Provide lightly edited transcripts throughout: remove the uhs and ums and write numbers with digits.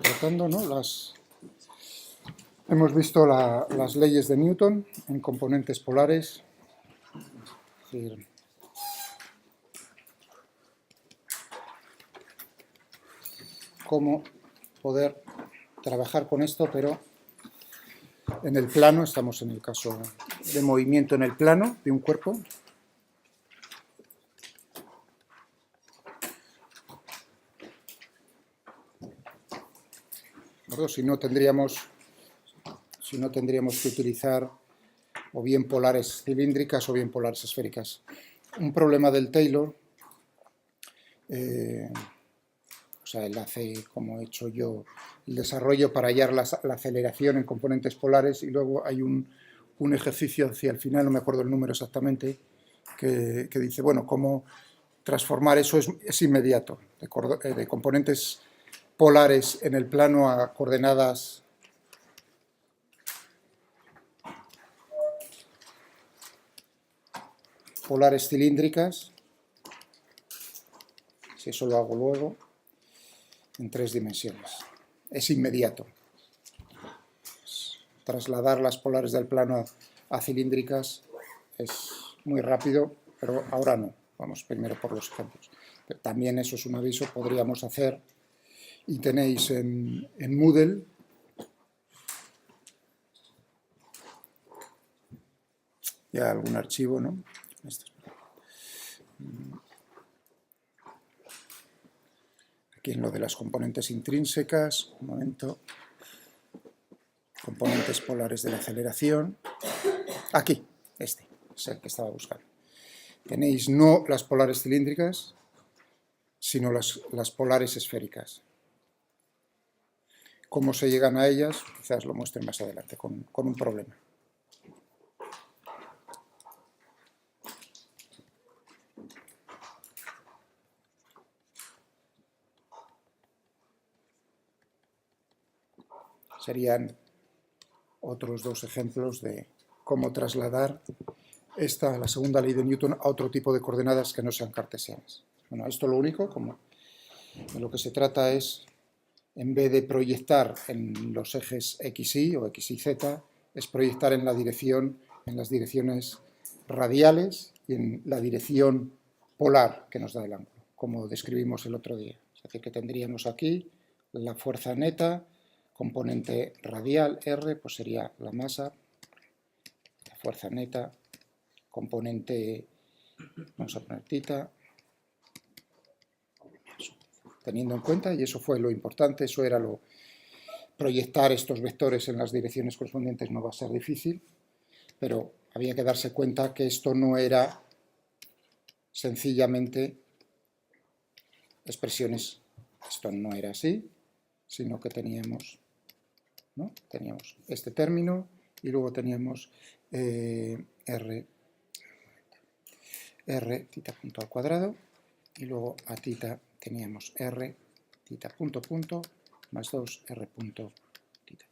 tratando, ¿no? Hemos visto las leyes de Newton en componentes polares. Es decir, cómo poder trabajar con esto, pero en el plano. Estamos en el caso de movimiento en el plano de un cuerpo. Si no tendríamos que utilizar o bien polares cilíndricas o bien polares esféricas. Un problema del Taylor, o sea, él hace, como he hecho yo, el desarrollo para hallar la aceleración en componentes polares, y luego hay un ejercicio hacia el final, no me acuerdo el número exactamente, que dice, bueno, cómo transformar eso es inmediato, de componentes polares en el plano a coordenadas polares cilíndricas, si eso lo hago luego, en 3 dimensiones. Es inmediato. Trasladar las polares del plano a cilíndricas es muy rápido, pero ahora no. Vamos primero por los ejemplos. Pero también eso es un aviso, podríamos hacer, y tenéis en Moodle ya algún archivo, ¿no? Aquí en lo de las componentes intrínsecas, un momento, componentes polares de la aceleración, aquí, este es el que estaba buscando. Tenéis no las polares cilíndricas, sino las polares esféricas. ¿Cómo se llegan a ellas? Quizás lo muestren más adelante con un problema. Serían otros 2 ejemplos de cómo trasladar la segunda ley de Newton a otro tipo de coordenadas que no sean cartesianas. Bueno, esto lo único, como de lo que se trata es, en vez de proyectar en los ejes x, y o x, y, z, es proyectar en las direcciones radiales y en la dirección polar que nos da el ángulo, como describimos el otro día. Es decir, que tendríamos aquí la fuerza neta, componente radial, R, pues sería la masa, la fuerza neta, componente, vamos a poner θ, teniendo en cuenta, y eso fue lo importante, eso era proyectar estos vectores en las direcciones correspondientes no va a ser difícil, pero había que darse cuenta que esto no era sencillamente expresiones, esto no era así, sino que teníamos, ¿no? Teníamos este término y luego teníamos r θ punto al cuadrado, y luego a θ teníamos r θ punto punto más 2 r punto θ.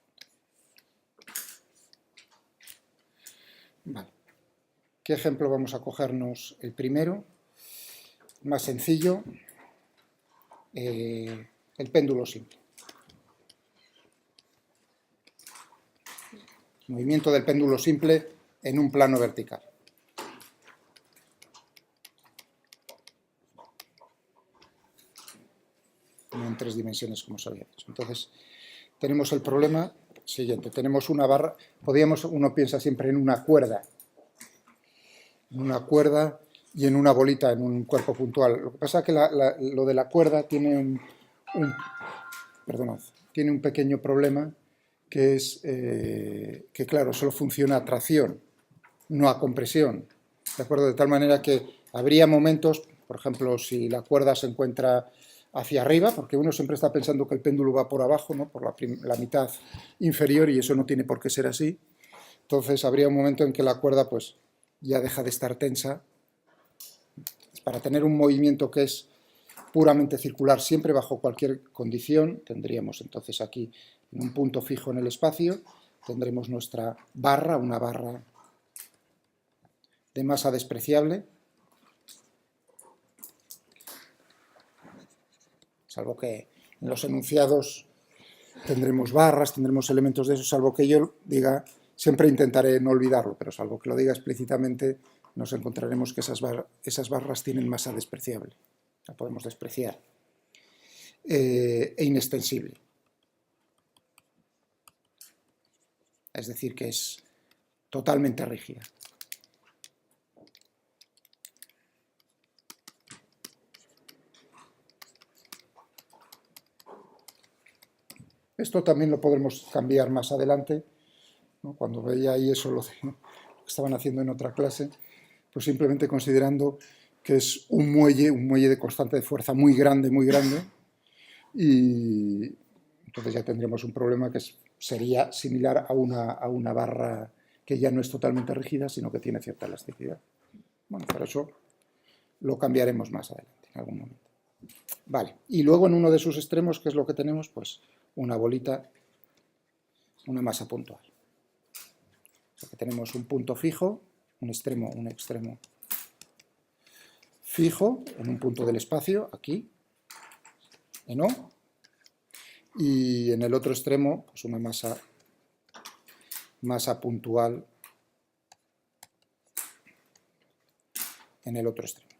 Vale. ¿Qué ejemplo vamos a cogernos? El primero, más sencillo, el péndulo simple. Movimiento del péndulo simple en un plano vertical. No en 3 dimensiones como os había dicho. Entonces, tenemos el problema siguiente. Tenemos una barra, uno piensa siempre en una cuerda y en una bolita, en un cuerpo puntual. Lo que pasa es que lo de la cuerda tiene tiene un pequeño problema, que es que, claro, solo funciona a tracción, no a compresión, ¿de acuerdo? De tal manera que habría momentos, por ejemplo, si la cuerda se encuentra hacia arriba, porque uno siempre está pensando que el péndulo va por abajo, ¿no? Por la mitad inferior, y eso no tiene por qué ser así. Entonces habría un momento en que la cuerda pues ya deja de estar tensa. Para tener un movimiento que es puramente circular, siempre bajo cualquier condición, tendríamos entonces aquí en un punto fijo en el espacio, tendremos nuestra barra, una barra de masa despreciable, salvo que En los enunciados tendremos barras, tendremos elementos de eso, salvo que yo diga, siempre intentaré no olvidarlo, pero salvo que lo diga explícitamente, nos encontraremos que esas barras tienen masa despreciable, la podemos despreciar, e inextensible. Es decir, que es totalmente rígida. Esto también lo podremos cambiar más adelante, ¿no? Cuando veía ahí eso lo que estaban haciendo en otra clase, pues simplemente considerando que es un muelle de constante de fuerza muy grande, y entonces ya tendríamos un problema que sería similar a una barra que ya no es totalmente rígida, sino que tiene cierta elasticidad. Bueno, pero eso lo cambiaremos más adelante, en algún momento. Vale, y luego en uno de sus extremos, ¿qué es lo que tenemos? Pues una bolita, una masa puntual. O sea que tenemos un punto fijo, un extremo fijo, en un punto del espacio, aquí, en O, y en el otro extremo, pues una masa puntual en el otro extremo.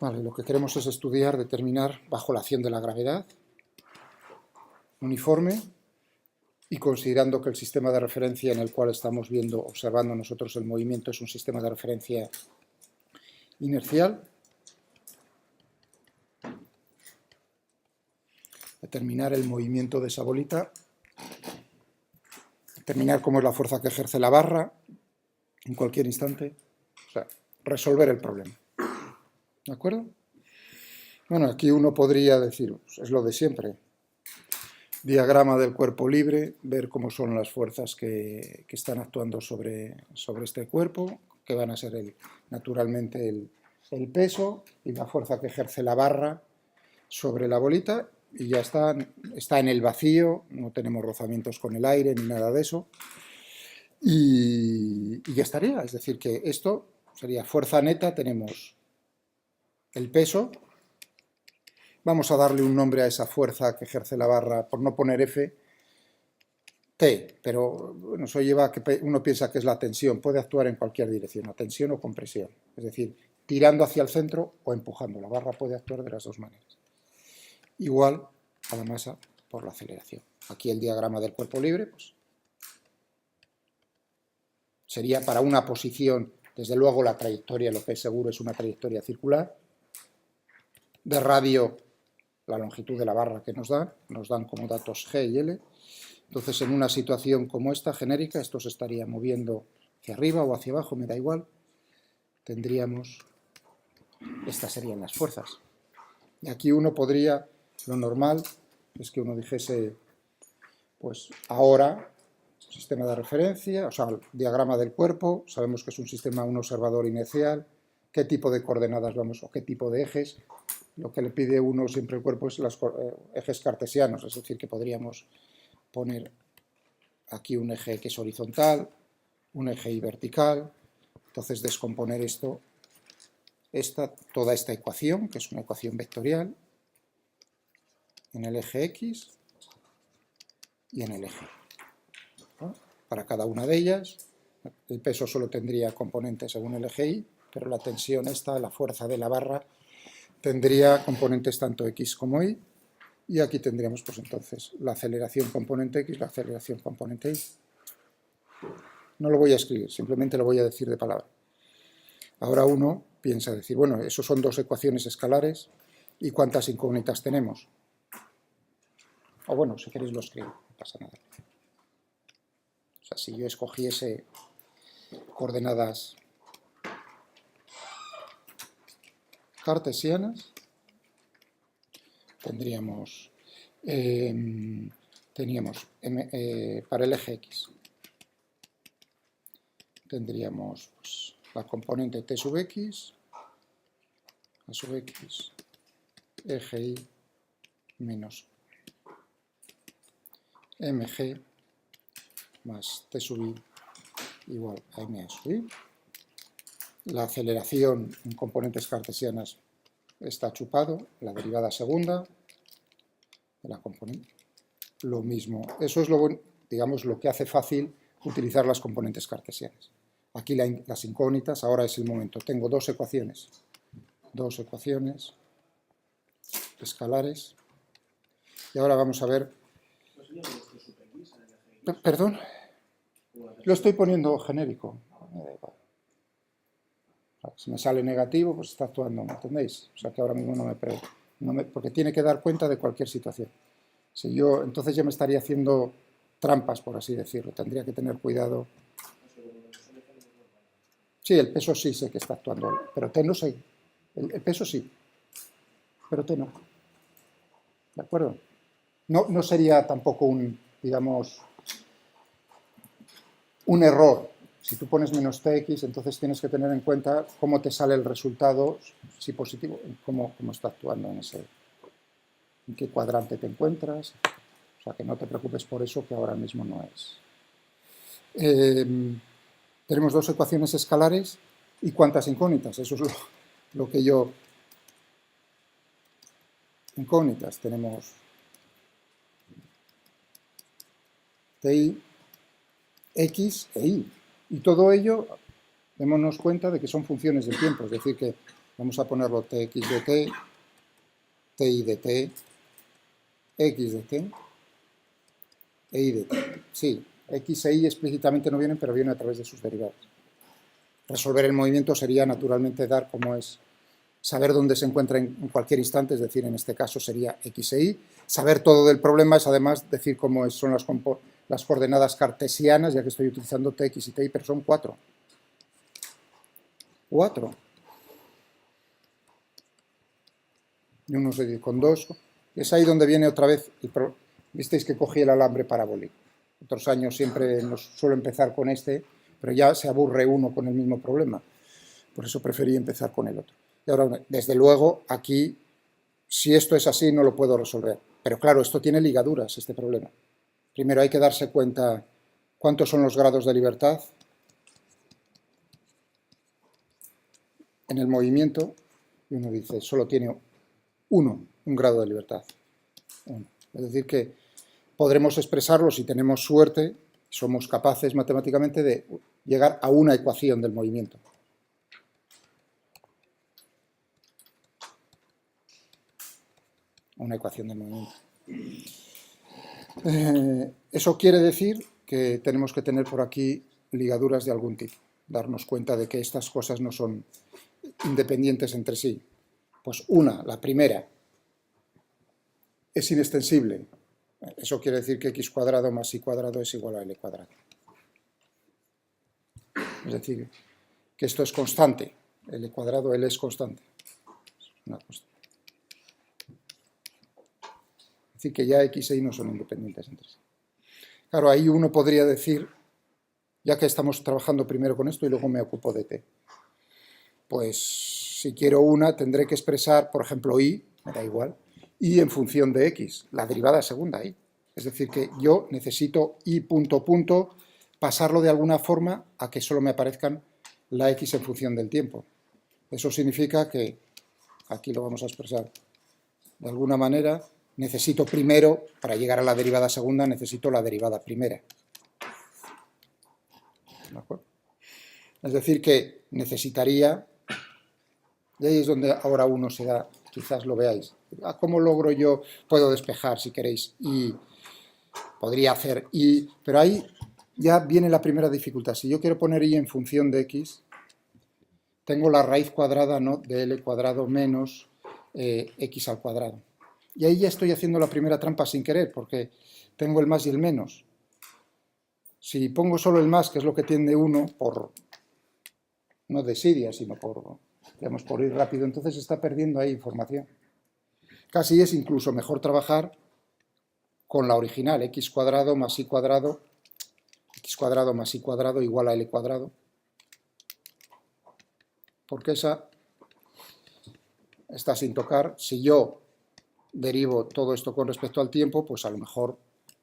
Vale, lo que queremos es estudiar, determinar, bajo la acción de la gravedad, uniforme, y considerando que el sistema de referencia en el cual estamos observando nosotros el movimiento es un sistema de referencia inercial, determinar el movimiento de esa bolita, determinar cómo es la fuerza que ejerce la barra en cualquier instante, o sea, resolver el problema. ¿De acuerdo? Bueno, aquí uno podría decir, pues es lo de siempre, diagrama del cuerpo libre, ver cómo son las fuerzas que están actuando sobre este cuerpo, que van a ser naturalmente el peso y la fuerza que ejerce la barra sobre la bolita, y ya está en el vacío, no tenemos rozamientos con el aire ni nada de eso, y ya estaría. Es decir, que esto sería fuerza neta, tenemos el peso. Vamos a darle un nombre a esa fuerza que ejerce la barra, por no poner F, T, pero bueno, eso lleva a que uno piensa que es la tensión, puede actuar en cualquier dirección, a tensión o compresión, es decir, tirando hacia el centro o empujando, la barra puede actuar de las dos maneras. Igual a la masa por la aceleración. Aquí el diagrama del cuerpo libre, pues, sería para una posición, desde luego la trayectoria, lo que es seguro es una trayectoria circular, de radio la longitud de la barra que nos dan como datos G y L. Entonces, en una situación como esta, genérica, esto se estaría moviendo hacia arriba o hacia abajo, me da igual, tendríamos, estas serían las fuerzas. Y aquí uno podría, lo normal es que uno dijese, pues ahora, sistema de referencia, o sea, el diagrama del cuerpo, sabemos que es un sistema, un observador inercial, qué tipo de coordenadas vamos, o qué tipo de ejes. Lo que le pide uno siempre al cuerpo es los ejes cartesianos, es decir, que podríamos poner aquí un eje X horizontal, un eje Y vertical, entonces descomponer toda esta ecuación, que es una ecuación vectorial, en el eje X y en el eje Y, ¿no? Para cada una de ellas, el peso solo tendría componentes según el eje Y, pero la tensión la fuerza de la barra, tendría componentes tanto X como Y, y aquí tendríamos pues entonces la aceleración componente X, la aceleración componente Y. No lo voy a escribir, simplemente lo voy a decir de palabra. Ahora uno piensa decir, bueno, eso son dos ecuaciones escalares, ¿y cuántas incógnitas tenemos? O bueno, si queréis lo escribo, no pasa nada. O sea, si yo escogiese coordenadas cartesianas, teníamos para el eje X, tendríamos pues, la componente T sub X, A sub X, eje Y menos mg más t sub i igual a ma sub i. La aceleración en componentes cartesianas está chupado, la derivada segunda de la componente. Lo mismo, eso es digamos, lo que hace fácil utilizar las componentes cartesianas. Aquí las incógnitas, ahora es el momento. Tengo dos ecuaciones escalares. Y ahora vamos a ver... Perdón, lo estoy poniendo genérico. Si me sale negativo, pues está actuando, ¿me entendéis? O sea que ahora mismo porque tiene que dar cuenta de cualquier situación. Si yo, entonces ya me estaría haciendo trampas, por así decirlo. Tendría que tener cuidado. Sí, el peso sí sé que está actuando, pero T no sé. El peso sí, pero T no. ¿De acuerdo? No sería tampoco digamos, un error. Si tú pones menos tx, entonces tienes que tener en cuenta cómo te sale el resultado, si positivo, cómo está actuando en qué cuadrante te encuentras. O sea, que no te preocupes por eso, que ahora mismo no es. Tenemos dos ecuaciones escalares y cuántas incógnitas. Eso es lo que yo... Incógnitas. Tenemos ti, x e y. Y todo ello, démonos cuenta de que son funciones del tiempo. Es decir, que vamos a ponerlo tx de t, ti de t, x de t, e y de t. Sí, x e y explícitamente no vienen, pero vienen a través de sus derivadas. Resolver el movimiento sería naturalmente dar como es, saber dónde se encuentra en cualquier instante, es decir, en este caso sería x e y. Saber todo del problema es además decir cómo son las coordenadas cartesianas, ya que estoy utilizando tx y ti, pero son 4. 4. Y uno se divide con 2. Es ahí donde viene otra vez visteis que cogí el alambre parabólico. Otros años siempre suelo empezar con este, pero ya se aburre uno con el mismo problema. Por eso preferí empezar con el otro. Y ahora, desde luego, aquí, si esto es así, no lo puedo resolver. Pero claro, esto tiene ligaduras, este problema. Primero hay que darse cuenta cuántos son los grados de libertad en el movimiento. Y uno dice, solo tiene un grado de libertad. Es decir, que podremos expresarlo si tenemos suerte, somos capaces matemáticamente de llegar a una ecuación del movimiento. Una ecuación del movimiento. Eso quiere decir que tenemos que tener por aquí ligaduras de algún tipo, darnos cuenta de que estas cosas no son independientes entre sí. Pues la primera, es inextensible. Eso quiere decir que x cuadrado más y cuadrado es igual a l cuadrado. Es decir, que esto es constante. L cuadrado, L es constante. Una constante. Es decir, que ya x e y no son independientes entre sí. Claro, ahí uno podría decir, ya que estamos trabajando primero con esto y luego me ocupo de t, pues si quiero una tendré que expresar, por ejemplo, y, me da igual, y en función de x, la derivada segunda y. Es decir, que yo necesito y punto punto pasarlo de alguna forma a que solo me aparezcan la x en función del tiempo. Eso significa que, aquí lo vamos a expresar de alguna manera, necesito primero, para llegar a la derivada segunda, necesito la derivada primera. ¿De acuerdo? Es decir, que necesitaría, y ahí es donde ahora uno se da, quizás lo veáis, ¿cómo logro yo? Puedo despejar, si queréis, y podría hacer y, pero ahí ya viene la primera dificultad. Si yo quiero poner y en función de x, tengo la raíz cuadrada, ¿no?, de l cuadrado menos x al cuadrado. Y ahí ya estoy haciendo la primera trampa sin querer, porque tengo el más y el menos. Si pongo solo el más, que es lo que tiende uno, no desidia, sino digamos, por ir rápido, entonces está perdiendo ahí información. Casi es incluso mejor trabajar con la original, x cuadrado más y cuadrado más y cuadrado igual a l cuadrado, porque esa está sin tocar. Si yo derivo todo esto con respecto al tiempo, pues a lo mejor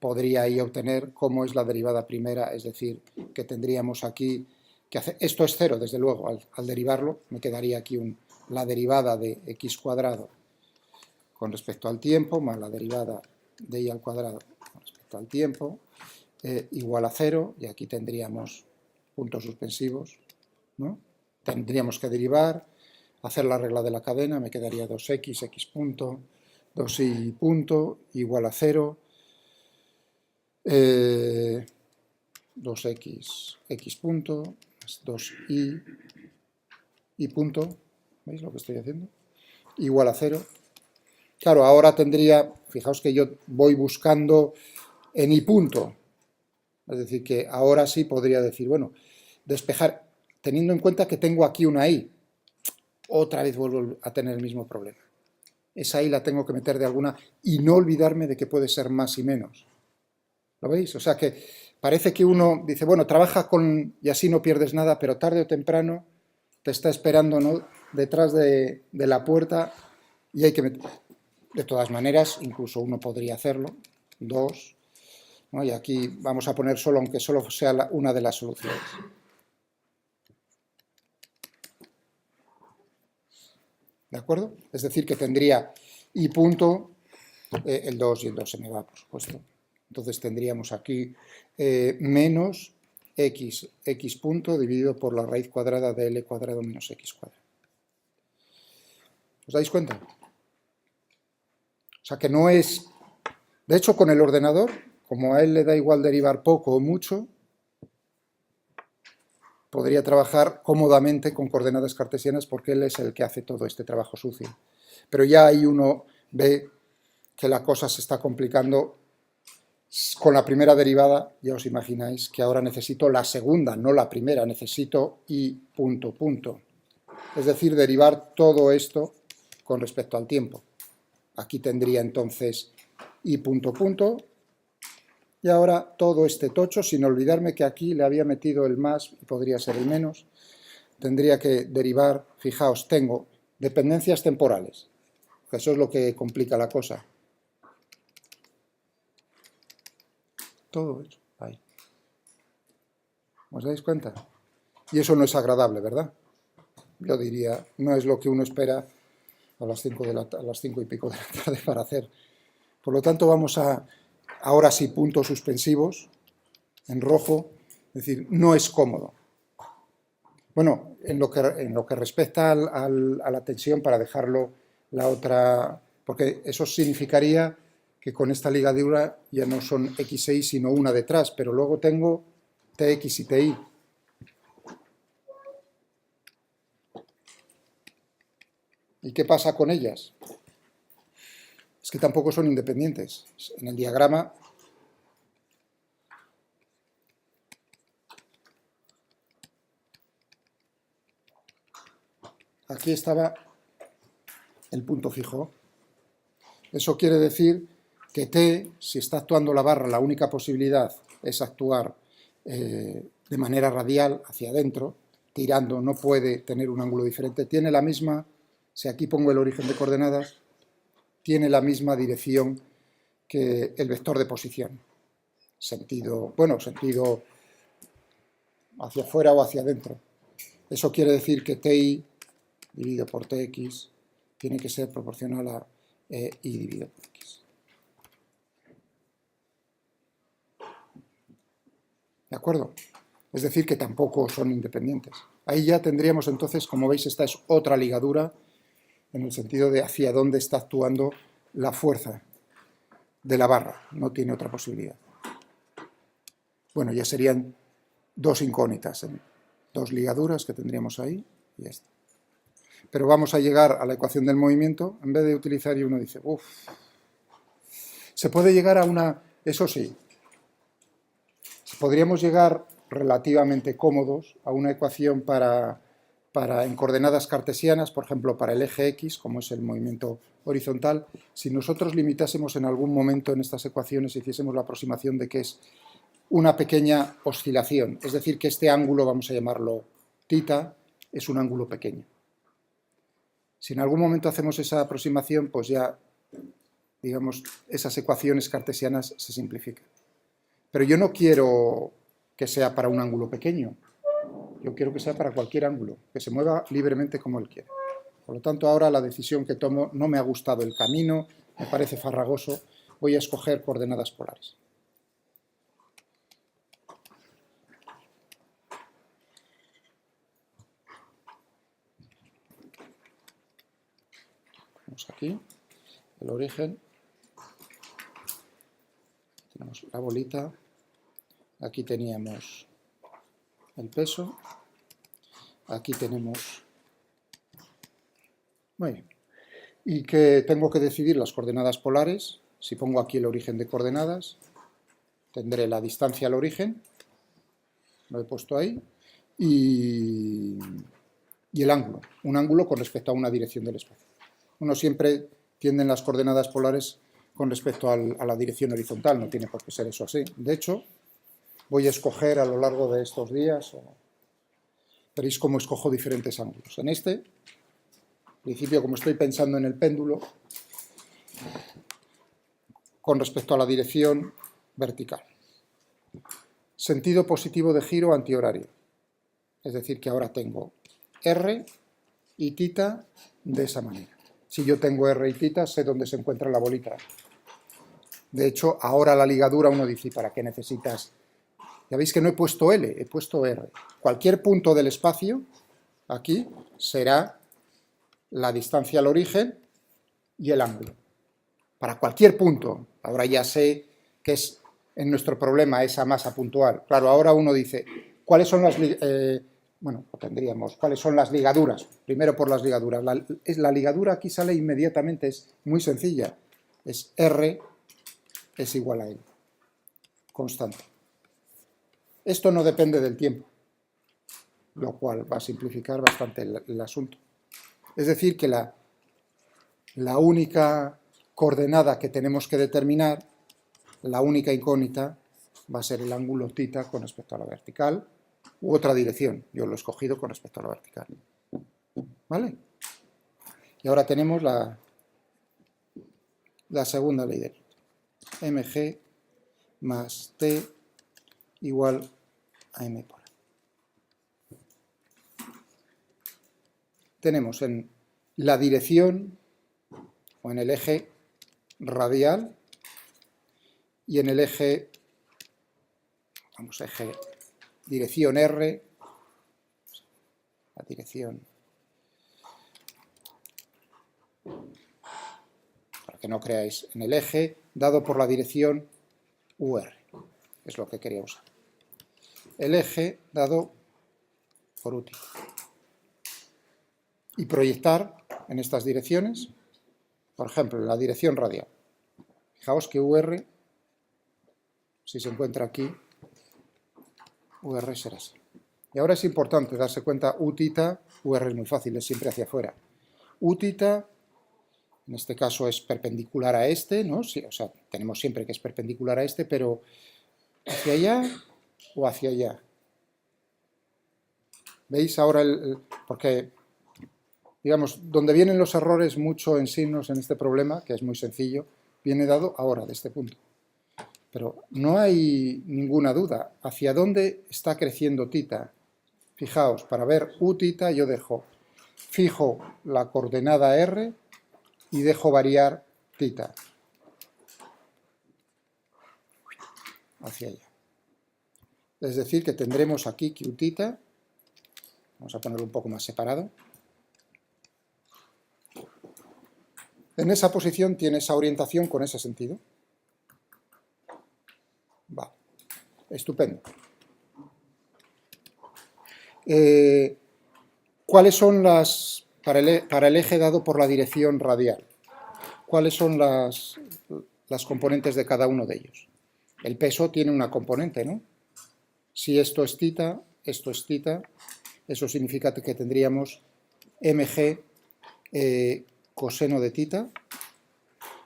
podría ahí obtener cómo es la derivada primera, es decir, que tendríamos aquí que hacer, esto es 0, desde luego, al derivarlo me quedaría aquí la derivada de x cuadrado con respecto al tiempo, más la derivada de y al cuadrado con respecto al tiempo, igual a 0, y aquí tendríamos puntos suspensivos, ¿no? Tendríamos que derivar, hacer la regla de la cadena, me quedaría 2x, x punto, 2y punto, igual a 0, 2x, x punto, más 2y, y punto, ¿veis lo que estoy haciendo? Igual a 0. Claro, ahora tendría, fijaos que yo voy buscando en y punto, es decir, que ahora sí podría decir, bueno, despejar, teniendo en cuenta que tengo aquí una y, otra vez vuelvo a tener el mismo problema. Esa y la tengo que meter de alguna y no olvidarme de que puede ser más y menos. ¿Lo veis? O sea que parece que uno dice, bueno, trabaja con y así no pierdes nada, pero tarde o temprano te está esperando, ¿no?, detrás de la puerta y hay que meter. De todas maneras, incluso uno podría hacerlo, 2, ¿no? Y aquí vamos a poner solo, aunque solo sea una de las soluciones. ¿De acuerdo? Es decir, que tendría y punto, el 2 y el 2 se me va, por supuesto. Entonces tendríamos aquí menos x punto dividido por la raíz cuadrada de l cuadrado menos x cuadrado. ¿Os dais cuenta? O sea que no es... De hecho, con el ordenador, como a él le da igual derivar poco o mucho, podría trabajar cómodamente con coordenadas cartesianas porque él es el que hace todo este trabajo sucio. Pero ya ahí uno ve que la cosa se está complicando. Con la primera derivada, ya os imagináis que ahora necesito la segunda, no la primera, necesito y punto, punto. Es decir, derivar todo esto con respecto al tiempo. Aquí tendría entonces y punto, punto. Y ahora todo este tocho, sin olvidarme que aquí le había metido el más y podría ser el menos, tendría que derivar, fijaos, tengo dependencias temporales. Eso es lo que complica la cosa. Todo eso, ahí. ¿Os dais cuenta? Y eso no es agradable, ¿verdad? Yo diría, no es lo que uno espera a las 5 y pico de la tarde para hacer. Por lo tanto, vamos a, ahora sí, puntos suspensivos, en rojo, es decir, no es cómodo. Bueno, en lo que respecta a la tensión, para dejarlo la otra, porque eso significaría que con esta ligadura ya no son x e y, sino una detrás, pero luego tengo tx y ti. ¿Y qué pasa con ellas? Es que tampoco son independientes. En el diagrama aquí estaba el punto fijo. Eso quiere decir que t, si está actuando la barra, la única posibilidad es actuar de manera radial hacia adentro, tirando, no puede tener un ángulo diferente, tiene la misma, si aquí pongo el origen de coordenadas, tiene la misma dirección que el vector de posición. Sentido, bueno, sentido hacia afuera o hacia adentro. Eso quiere decir que ti dividido por tx tiene que ser proporcional a y dividido por x. ¿De acuerdo? Es decir, que tampoco son independientes. Ahí ya tendríamos entonces, como veis, esta es otra ligadura en el sentido de hacia dónde está actuando la fuerza de la barra. No tiene otra posibilidad. Bueno, ya serían dos incógnitas, dos ligaduras que tendríamos ahí y ya está. Pero vamos a llegar a la ecuación del movimiento, en vez de utilizar, y uno dice, uff, se puede llegar a una, eso sí, podríamos llegar relativamente cómodos a una ecuación para en coordenadas cartesianas, por ejemplo, para el eje X, como es el movimiento horizontal, si nosotros limitásemos en algún momento en estas ecuaciones, hiciésemos la aproximación de que es una pequeña oscilación, es decir, que este ángulo, vamos a llamarlo θ, es un ángulo pequeño. Si en algún momento hacemos esa aproximación, pues ya, digamos, esas ecuaciones cartesianas se simplifican. Pero yo no quiero que sea para un ángulo pequeño. Yo quiero que sea para cualquier ángulo, que se mueva libremente como él quiera. Por lo tanto, ahora la decisión que tomo, no me ha gustado el camino, me parece farragoso, voy a escoger coordenadas polares. Vamos aquí, el origen, tenemos la bolita, aquí teníamos el peso, aquí tenemos... Muy bien. Y que tengo que decidir las coordenadas polares. Si pongo aquí el origen de coordenadas, tendré la distancia al origen, lo he puesto ahí, y el ángulo, un ángulo con respecto a una dirección del espacio. Uno siempre tiende las coordenadas polares con respecto a la dirección horizontal, no tiene por qué ser eso así. De hecho, voy a escoger a lo largo de estos días, veréis cómo escojo diferentes ángulos. En este, al principio, como estoy pensando en el péndulo, con respecto a la dirección vertical. Sentido positivo de giro antihorario. Es decir, que ahora tengo R y θ de esa manera. Si yo tengo R y θ, sé dónde se encuentra la bolita. De hecho, ahora la ligadura uno dice, ¿para qué necesitas? Ya veis que no he puesto L, he puesto R. Cualquier punto del espacio, aquí, será la distancia al origen y el ángulo. Para cualquier punto. Ahora ya sé que es en nuestro problema esa masa puntual. Claro, ahora uno dice, ¿cuáles son las... ¿cuáles son las ligaduras? Primero por las ligaduras. La ligadura aquí sale inmediatamente, es muy sencilla. Es R es igual a L. Constante. Esto no depende del tiempo, lo cual va a simplificar bastante el asunto. Es decir, que la única coordenada que tenemos que determinar, la única incógnita, va a ser el ángulo θ con respecto a la vertical u otra dirección. Yo lo he escogido con respecto a la vertical. ¿Vale? Y ahora tenemos la segunda ley de Newton. mg más t igual a m por a. Tenemos en la dirección o en el eje radial y en el eje, dirección R, la dirección, para que no creáis, en el eje dado por la dirección UR, es lo que quería usar. El eje dado por UT. Y proyectar en estas direcciones, por ejemplo, en la dirección radial. Fijaos que UR, si se encuentra aquí, UR será así. Y ahora es importante darse cuenta, Uθ, UR es muy fácil, es siempre hacia afuera. Uθ, en este caso es perpendicular a este, ¿no? Sí, o sea, tenemos siempre que es perpendicular a este, pero ¿hacia allá o hacia allá? ¿Veis ahora porque, digamos, donde vienen los errores mucho en signos en este problema, que es muy sencillo, viene dado ahora, de este punto. Pero no hay ninguna duda. ¿Hacia dónde está creciendo θ? Fijaos, para ver Uθ yo fijo la coordenada R y dejo variar θ. Hacia allá. Es decir, que tendremos aquí Qθ, vamos a ponerlo un poco más separado. En esa posición tiene esa orientación con ese sentido. Va, estupendo. ¿Cuáles son para el eje dado por la dirección radial? ¿Cuáles son las componentes de cada uno de ellos? El peso tiene una componente, ¿no? Si esto es θ, eso significa que tendríamos mg coseno de θ.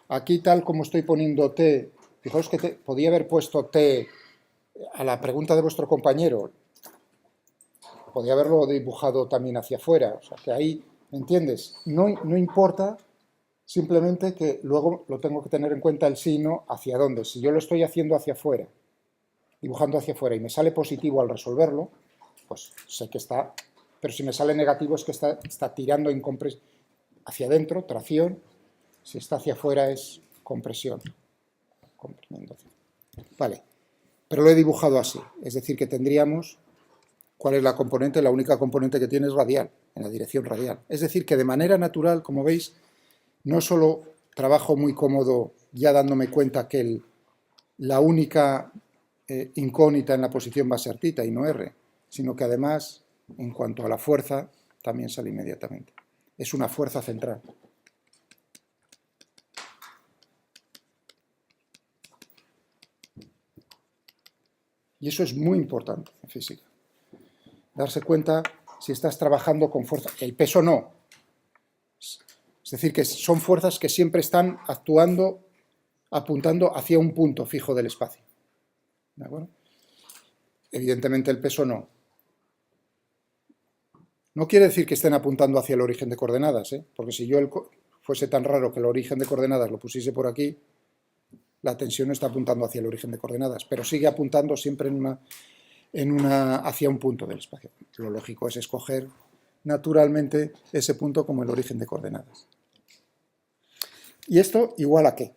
Aquí, tal como estoy poniendo t, fijaos que podía haber puesto t a la pregunta de vuestro compañero, podía haberlo dibujado también hacia afuera, o sea que ahí, ¿me entiendes? No importa, simplemente que luego lo tengo que tener en cuenta el signo hacia dónde. Si yo lo estoy haciendo hacia afuera dibujando hacia afuera y me sale positivo al resolverlo, pues sé que está, pero si me sale negativo es que está tirando en hacia adentro, tracción, si está hacia afuera es compresión. Comprimiendo. Vale, pero lo he dibujado así, es decir que tendríamos, ¿cuál es la componente? La única componente que tiene es radial, en la dirección radial. Es decir que de manera natural, como veis, no solo trabajo muy cómodo ya dándome cuenta que la única incógnita en la posición va a ser θ y no r, sino que además, en cuanto a la fuerza, también sale inmediatamente. Es una fuerza central. Y eso es muy importante en física. Darse cuenta si estás trabajando con fuerza. El peso no. Es decir, que son fuerzas que siempre están actuando, apuntando hacia un punto fijo del espacio. ¿De acuerdo? Evidentemente el peso no. No quiere decir que estén apuntando hacia el origen de coordenadas, porque si yo fuese tan raro que el origen de coordenadas lo pusiese por aquí, la tensión no está apuntando hacia el origen de coordenadas, pero sigue apuntando siempre hacia un punto del espacio. Lo lógico es escoger naturalmente ese punto como el origen de coordenadas. ¿Y esto igual a qué?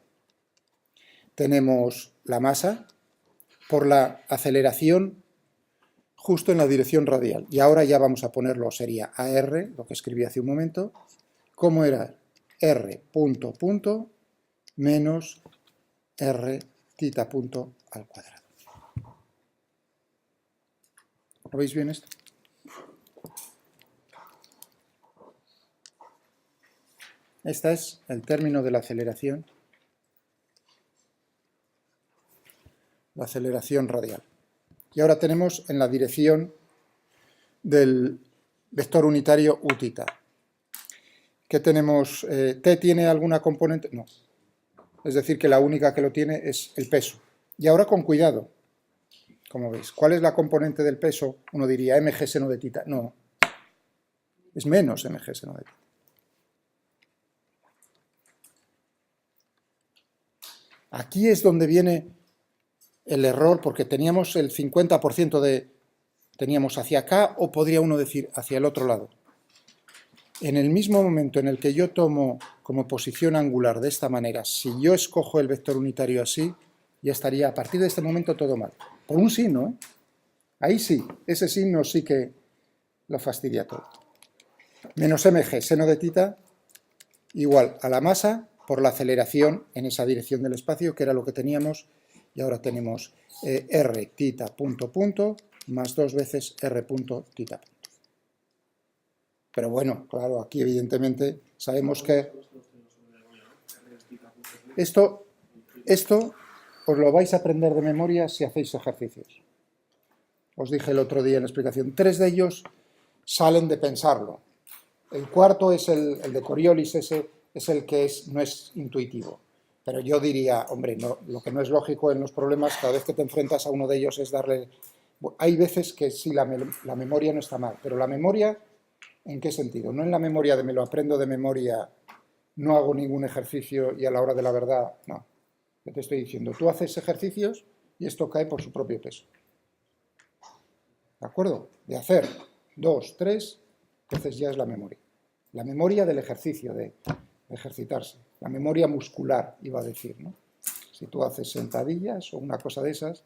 Tenemos la masa por la aceleración justo en la dirección radial. Y ahora ya vamos a ponerlo, sería AR, lo que escribí hace un momento. ¿Cómo era? R punto punto menos R θ punto al cuadrado. ¿Lo veis bien esto? Este es el término de la aceleración radial. Y ahora tenemos en la dirección del vector unitario uθ. ¿Qué tenemos? ¿T tiene alguna componente? No. Es decir, que la única que lo tiene es el peso. Y ahora con cuidado, como veis, ¿cuál es la componente del peso? Uno diría mg seno de θ. No, es menos mg seno de θ. Aquí es donde viene el error, porque teníamos el 50% teníamos hacia acá, o podría uno decir hacia el otro lado. En el mismo momento en el que yo tomo como posición angular de esta manera, si yo escojo el vector unitario así, ya estaría a partir de este momento todo mal. Por un signo, ¿eh? Ahí sí, ese signo sí que lo fastidia todo. Menos mg seno de θ igual a la masa por la aceleración en esa dirección del espacio, que era lo que teníamos, y ahora tenemos r θ punto punto más 2 veces r punto θ punto. Pero bueno, claro, aquí evidentemente sabemos que esto os lo vais a aprender de memoria si hacéis ejercicios. Os dije el otro día en la explicación, 3 de ellos salen de pensarlo. El cuarto es el de Coriolis, ese es el que no es intuitivo. Pero yo diría, hombre, no, lo que no es lógico en los problemas, cada vez que te enfrentas a uno de ellos es darle... Hay veces que sí, la memoria no está mal, pero la memoria, ¿en qué sentido? No en la memoria de me lo aprendo de memoria, no hago ningún ejercicio y a la hora de la verdad, no. Yo te estoy diciendo, tú haces ejercicios y esto cae por su propio peso. ¿De acuerdo? De hacer 2, 3, entonces ya es la memoria. La memoria del ejercicio, de ejercitarse. La memoria muscular, iba a decir, ¿no? Si tú haces sentadillas o una cosa de esas,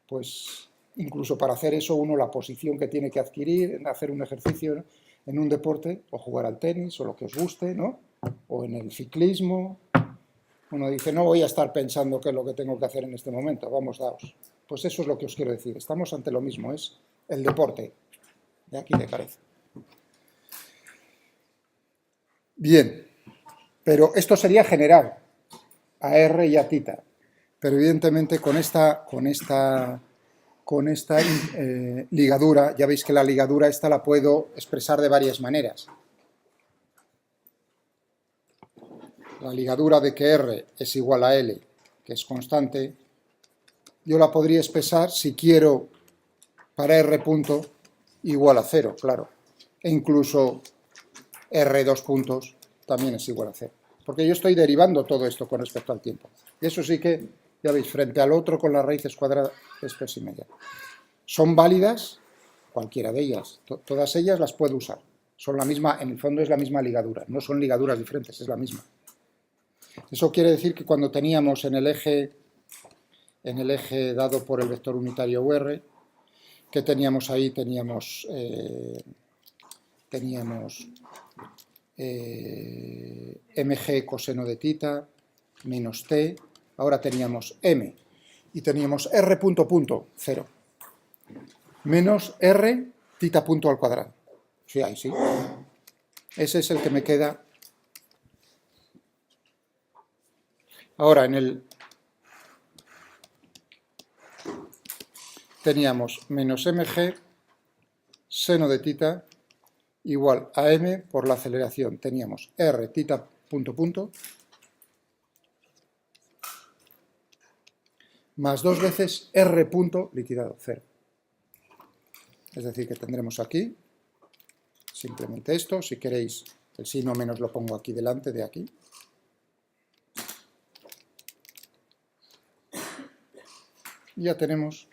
pues incluso para hacer eso uno la posición que tiene que adquirir, en hacer un ejercicio en un deporte, o jugar al tenis, o lo que os guste, ¿no? O en el ciclismo. Uno dice, no voy a estar pensando qué es lo que tengo que hacer en este momento, vamos, daos. Pues eso es lo que os quiero decir, estamos ante lo mismo, es el deporte, de aquí de cabeza. Bien, pero esto sería general, a R y a θ, pero evidentemente con esta ligadura, ya veis que la ligadura esta la puedo expresar de varias maneras. La ligadura de que R es igual a L, que es constante, yo la podría expresar si quiero para R punto igual a 0, claro. E incluso R dos puntos también es igual a 0. Porque yo estoy derivando todo esto con respecto al tiempo. Y eso sí que Ya veis, frente al otro con las raíces cuadradas es persi media. Son válidas, cualquiera de ellas, todas ellas las puedo usar. Son la misma, en el fondo es la misma ligadura, no son ligaduras diferentes, es la misma. Eso quiere decir que cuando teníamos en el eje dado por el vector unitario UR, que teníamos ahí, teníamos mg coseno de tita menos t, ahora teníamos m, y teníamos r punto punto, 0, menos r tita punto al cuadrado. Sí, ahí sí. Ese es el que me queda. Ahora en el teníamos menos mg seno de tita igual a m por la aceleración. Teníamos r tita punto punto más 2 veces r punto liquidado, 0. Es decir, que tendremos aquí simplemente esto. Si queréis, el signo menos lo pongo aquí delante de aquí. Y ya tenemos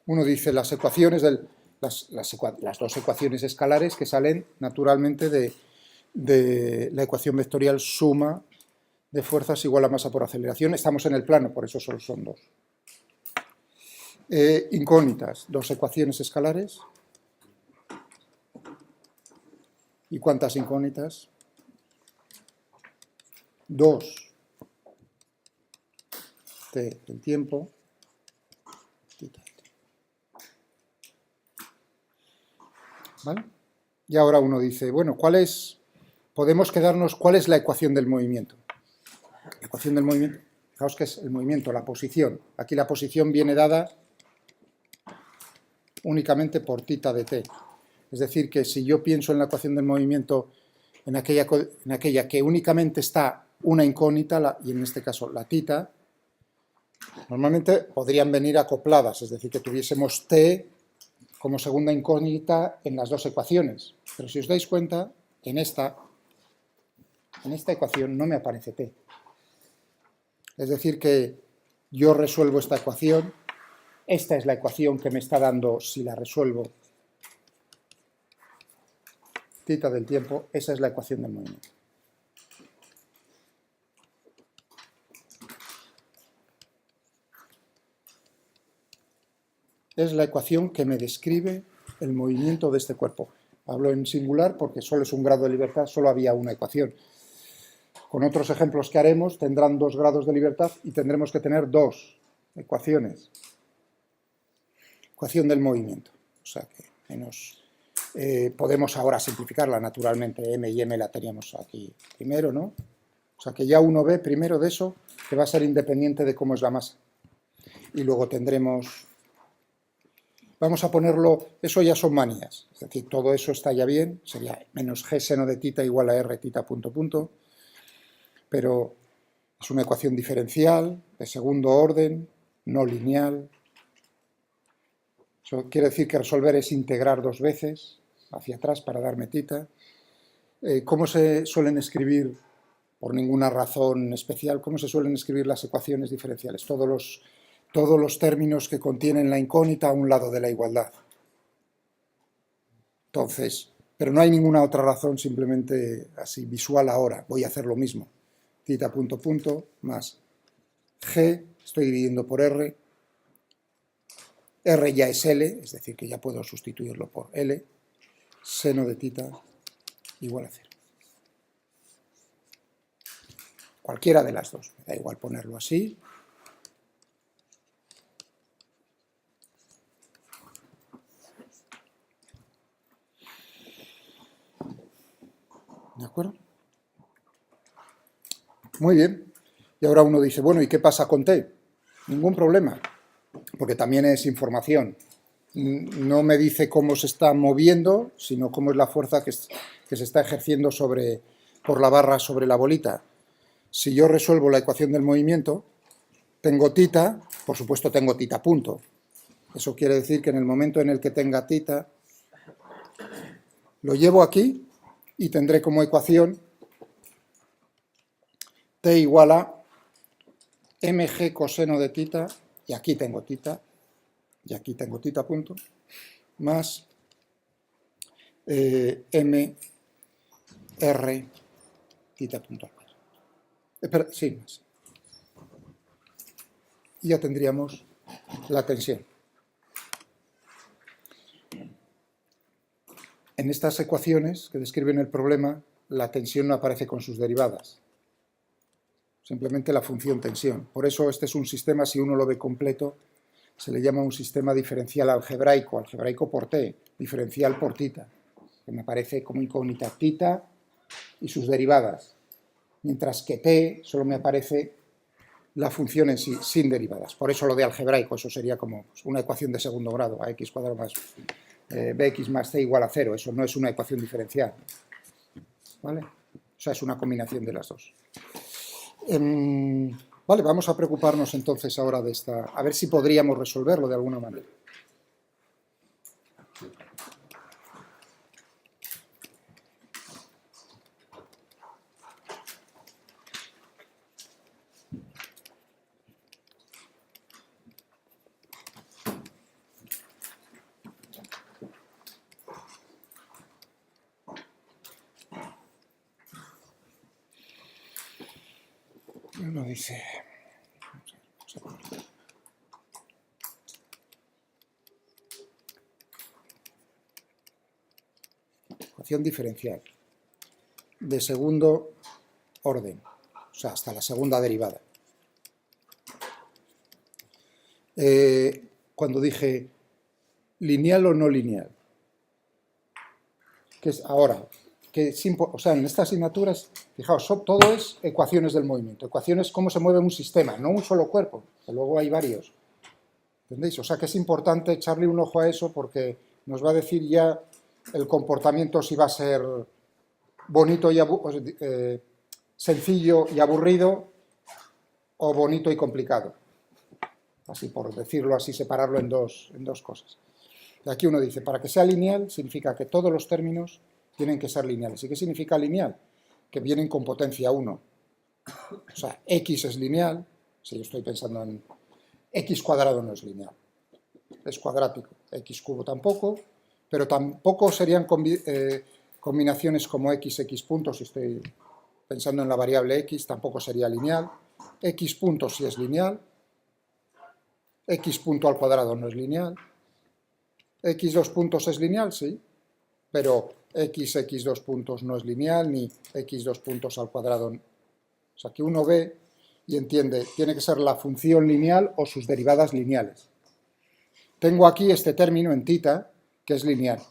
uno dice las ecuaciones las dos ecuaciones escalares que salen naturalmente de la ecuación vectorial suma de fuerzas igual a masa por aceleración. Estamos en el plano, por eso solo son dos. Incógnitas, dos ecuaciones escalares. ¿Y cuántas incógnitas? 2 t del tiempo, ¿vale? Y ahora uno dice, bueno, podemos quedarnos, ¿cuál es la ecuación del movimiento? La ecuación del movimiento, fijaos que es el movimiento, la posición. Aquí la posición viene dada únicamente por tita de t. Es decir, que si yo pienso en la ecuación del movimiento en aquella que únicamente está una incógnita, y en este caso la tita, normalmente podrían venir acopladas, es decir, que tuviésemos t como segunda incógnita en las dos ecuaciones. Pero si os dais cuenta, en esta ecuación no me aparece t. Es decir, que yo resuelvo esta ecuación, esta es la ecuación que me está dando, si la resuelvo, tita del tiempo, esa es la ecuación del movimiento. Es la ecuación que me describe el movimiento de este cuerpo. Hablo en singular porque solo es un grado de libertad, solo había una ecuación. Con otros ejemplos que haremos tendrán 2 grados de libertad y tendremos que tener 2 ecuaciones. Ecuación del movimiento. O sea que podemos ahora simplificarla naturalmente. M y M la teníamos aquí primero, ¿no? O sea que ya uno ve primero de eso que va a ser independiente de cómo es la masa. Y luego tendremos... Vamos a ponerlo, eso ya son manías, es decir, todo eso está ya bien, sería menos g seno de tita igual a r tita punto punto, pero es una ecuación diferencial, de segundo orden, no lineal. Eso quiere decir que resolver es integrar 2 veces hacia atrás para darme tita. ¿Cómo se suelen escribir, por ninguna razón especial, cómo se suelen escribir las ecuaciones diferenciales? Todos los términos que contienen la incógnita a un lado de la igualdad. Entonces, pero no hay ninguna otra razón, simplemente así visual ahora. Voy a hacer lo mismo. Tita punto punto más g, estoy dividiendo por r. R ya es L, es decir, que ya puedo sustituirlo por L. Seno de tita igual a 0. Cualquiera de las dos, me da igual ponerlo así. ¿De acuerdo? Muy bien. Y ahora uno dice, bueno, ¿y qué pasa con T? Ningún problema, porque también es información. No me dice cómo se está moviendo, sino cómo es la fuerza que se está ejerciendo por la barra sobre la bolita. Si yo resuelvo la ecuación del movimiento, tengo tita, por supuesto tengo tita punto. Eso quiere decir que en el momento en el que tenga tita, lo llevo aquí y tendré como ecuación t igual a mg coseno de tita, y aquí tengo tita, y aquí tengo tita punto, más m r tita punto al cuadrado. Espera, sí, más. Y ya tendríamos la tensión. En estas ecuaciones que describen el problema, la tensión no aparece con sus derivadas. Simplemente la función tensión. Por eso este es un sistema, si uno lo ve completo, se le llama un sistema diferencial algebraico, algebraico por t, diferencial por tita, que me aparece como incógnita tita y sus derivadas, mientras que t solo me aparece la función en sí, sin derivadas. Por eso lo de algebraico, eso sería como una ecuación de segundo grado, ax cuadrado más bx más c igual a 0, eso no es una ecuación diferencial, ¿vale? O sea, es una combinación de las dos. Vale, vamos a preocuparnos entonces ahora de esta, a ver si podríamos resolverlo de alguna manera. Uno dice... Ecuación diferencial de segundo orden, o sea, hasta la segunda derivada. Cuando dije lineal o no lineal, que es ahora, o sea, en estas asignaturas, fijaos, todo es ecuaciones del movimiento, ecuaciones cómo se mueve un sistema, no un solo cuerpo, que luego hay varios. ¿Entendéis? O sea que es importante echarle un ojo a eso porque nos va a decir ya el comportamiento si va a ser bonito y sencillo y aburrido o bonito y complicado. Así por decirlo así, separarlo en dos cosas. Y aquí uno dice, para que sea lineal significa que todos los términos tienen que ser lineales. ¿Y qué significa lineal? Que vienen con potencia 1. O sea, x es lineal, si yo estoy pensando en x cuadrado no es lineal, es cuadrático, x cubo tampoco, pero tampoco serían combinaciones como x punto, si estoy pensando en la variable x, tampoco sería lineal, x punto sí es lineal, x punto al cuadrado no es lineal, x dos puntos es lineal, sí, pero x dos puntos no es lineal, ni x dos puntos al cuadrado. O sea, que uno ve y entiende, tiene que ser la función lineal o sus derivadas lineales. Tengo aquí este término en tita, que es lineal.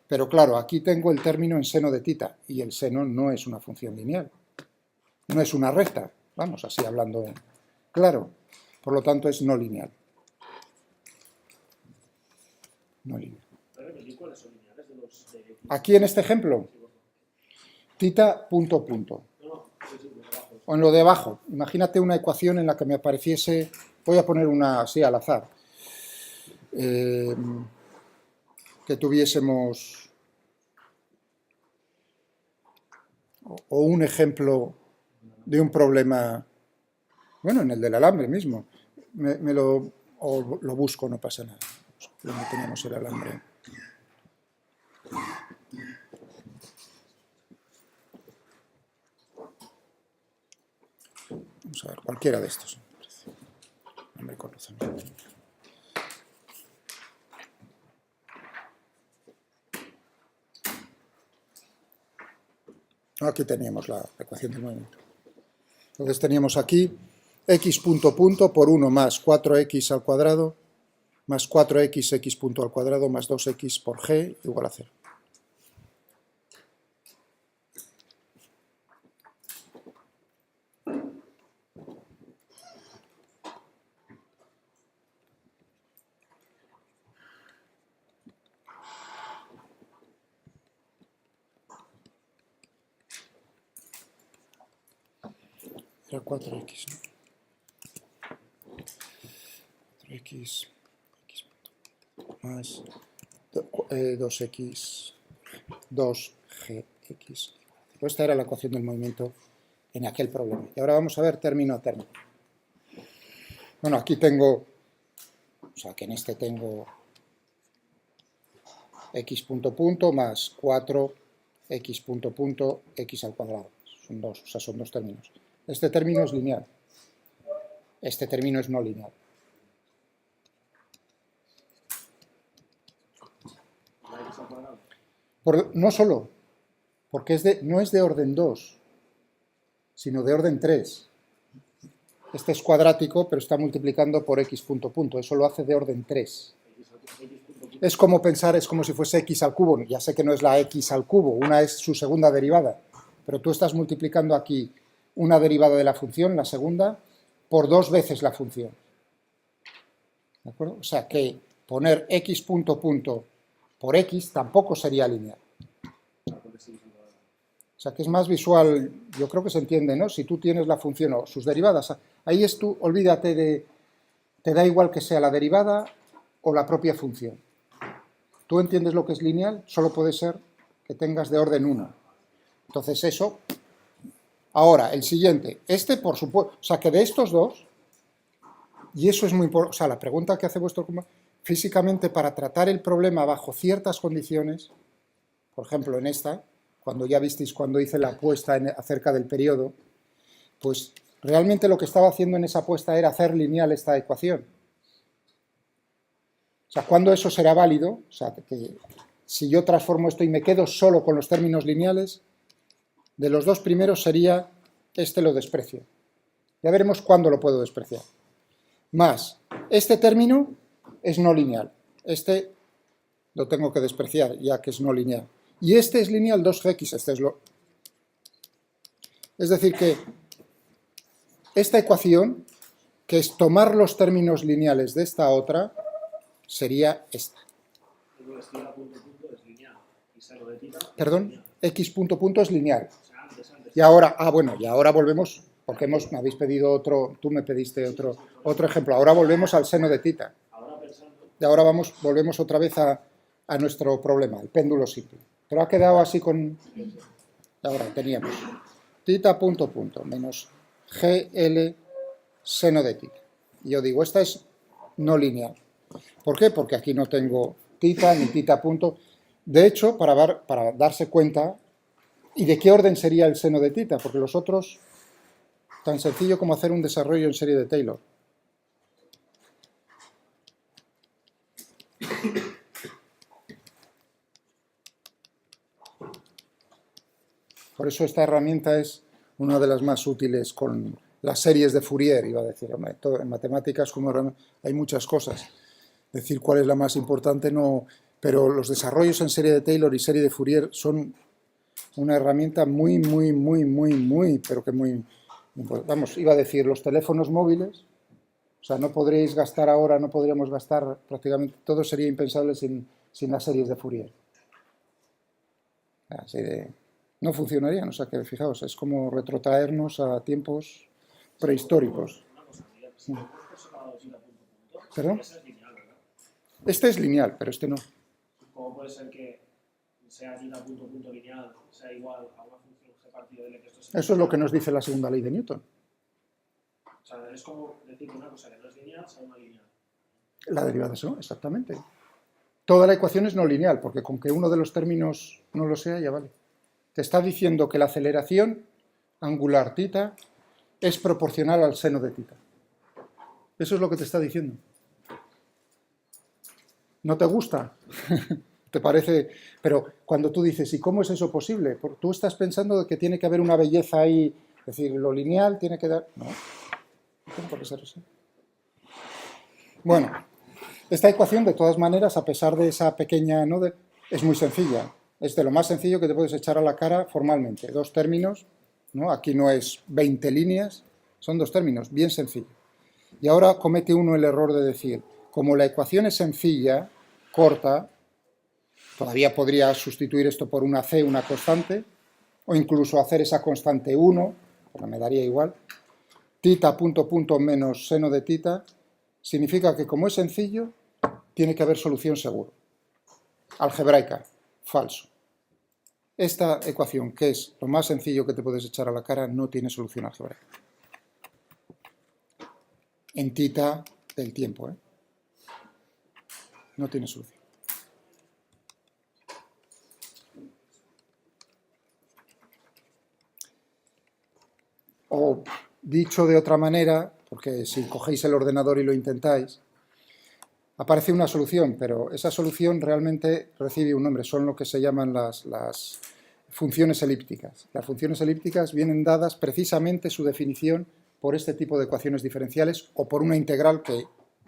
Pero claro, aquí tengo el término en seno de tita, y el seno no es una función lineal. No es una recta, vamos, así hablando claro. Por lo tanto, es no lineal. No lineal. Aquí en este ejemplo, tita punto punto. O en lo de abajo, imagínate una ecuación en la que me apareciese, voy a poner una así al azar, que tuviésemos, o un ejemplo de un problema, bueno, en el del alambre mismo, lo busco, no pasa nada, donde teníamos el alambre. Vamos a ver, cualquiera de estos. No me conocen. Aquí teníamos la ecuación del movimiento. Entonces teníamos aquí x punto punto por 1 más 4x al cuadrado más 4x x punto al cuadrado más 2x por g igual a 0. Era 4x, ¿no? 4x más 2x 2gx. Esta era la ecuación del movimiento en aquel problema. Y ahora vamos a ver término a término. Bueno, aquí tengo, o sea que en este tengo x punto punto más 4x punto punto x al cuadrado. Son dos, o sea, son dos términos. Este término es lineal. Este término es no lineal. No solo, porque no es de orden 2, sino de orden 3. Este es cuadrático, pero está multiplicando por x punto punto. Eso lo hace de orden 3. Es como pensar, es como si fuese x al cubo. Ya sé que no es la x al cubo, una es su segunda derivada. Pero tú estás multiplicando aquí una derivada de la función, la segunda, por 2 veces la función. ¿De acuerdo? O sea que poner x punto punto por x tampoco sería lineal. O sea que es más visual, yo creo que se entiende, ¿no? Si tú tienes la función o sus derivadas, ahí es tú, olvídate de, te da igual que sea la derivada o la propia función. ¿Tú entiendes lo que es lineal? Solo puede ser que tengas de orden 1. Entonces eso. Ahora, el siguiente. Este, por supuesto, o sea que de estos dos, y eso es muy importante, o sea, la pregunta que hace vuestro físicamente para tratar el problema bajo ciertas condiciones, por ejemplo en esta, cuando ya visteis cuando hice la apuesta acerca del periodo, pues realmente lo que estaba haciendo en esa apuesta era hacer lineal esta ecuación. O sea, ¿cuándo eso será válido? O sea, que si yo transformo esto y me quedo solo con los términos lineales, de los dos primeros sería, este lo desprecio. Ya veremos cuándo lo puedo despreciar. Más, este término es no lineal. Este lo tengo que despreciar, ya que es no lineal. Y este es lineal 2x, este es lo... Es decir que esta ecuación, que es tomar los términos lineales de esta otra, sería esta. Perdón, x punto punto es lineal. Y ahora, bueno, y ahora volvemos, porque me habéis pedido otro, tú me pediste otro ejemplo. Ahora volvemos al seno de tita. Y ahora volvemos otra vez a nuestro problema, el péndulo simple. Pero ha quedado así con... Ahora teníamos tita punto punto menos GL seno de tita. Y yo digo, esta es no lineal. ¿Por qué? Porque aquí no tengo tita ni tita punto. De hecho, para darse cuenta, ¿y de qué orden sería el seno de tita? Porque los otros, tan sencillo como hacer un desarrollo en serie de Taylor. Por eso esta herramienta es una de las más útiles con las series de Fourier, iba a decir. En matemáticas como hay muchas cosas. Decir cuál es la más importante no... Pero los desarrollos en serie de Taylor y serie de Fourier son una herramienta muy, pero que muy... Vamos, iba a decir, los teléfonos móviles, o sea, no podríais gastar ahora, no podríamos gastar prácticamente, todo sería impensable sin las series de Fourier. Así de... No funcionarían, o sea que fijaos, es como retrotraernos a tiempos prehistóricos. ¿Perdón? Este es lineal, pero este no. ¿Cómo puede ser que sea tita punto punto lineal sea igual a una función g partido de L? Eso es lo que nos dice la segunda ley de Newton. O sea, es como decir que una cosa que no es lineal sea una lineal. La derivada es no, exactamente. Toda la ecuación es no lineal, porque con que uno de los términos no lo sea, ya vale. Te está diciendo que la aceleración angular tita es proporcional al seno de tita. Eso es lo que te está diciendo. ¿No te gusta? ¿Te parece? Pero cuando tú dices, ¿y cómo es eso posible? Tú estás pensando que tiene que haber una belleza ahí, es decir, lo lineal tiene que dar... No, no puede ser eso. Bueno, esta ecuación, de todas maneras, a pesar de esa pequeña... ¿no? es muy sencilla. Es de lo más sencillo que te puedes echar a la cara formalmente. Dos términos, ¿no? Aquí no es 20 líneas, son dos términos, bien sencillo. Y ahora comete uno el error de decir, como la ecuación es sencilla, corta, todavía podría sustituir esto por una c, una constante, o incluso hacer esa constante 1, pero me daría igual. Tita punto punto menos seno de tita, significa que como es sencillo, tiene que haber solución seguro. Algebraica, falso. esta ecuación, que es lo más sencillo que te puedes echar a la cara, no tiene solución algebraica. En tita del tiempo, ¿eh? No tiene solución. O dicho de otra manera, porque si cogéis el ordenador y lo intentáis, aparece una solución, pero esa solución realmente recibe un nombre, son lo que se llaman las funciones elípticas. Las funciones elípticas vienen dadas precisamente su definición por este tipo de ecuaciones diferenciales o por una integral que, en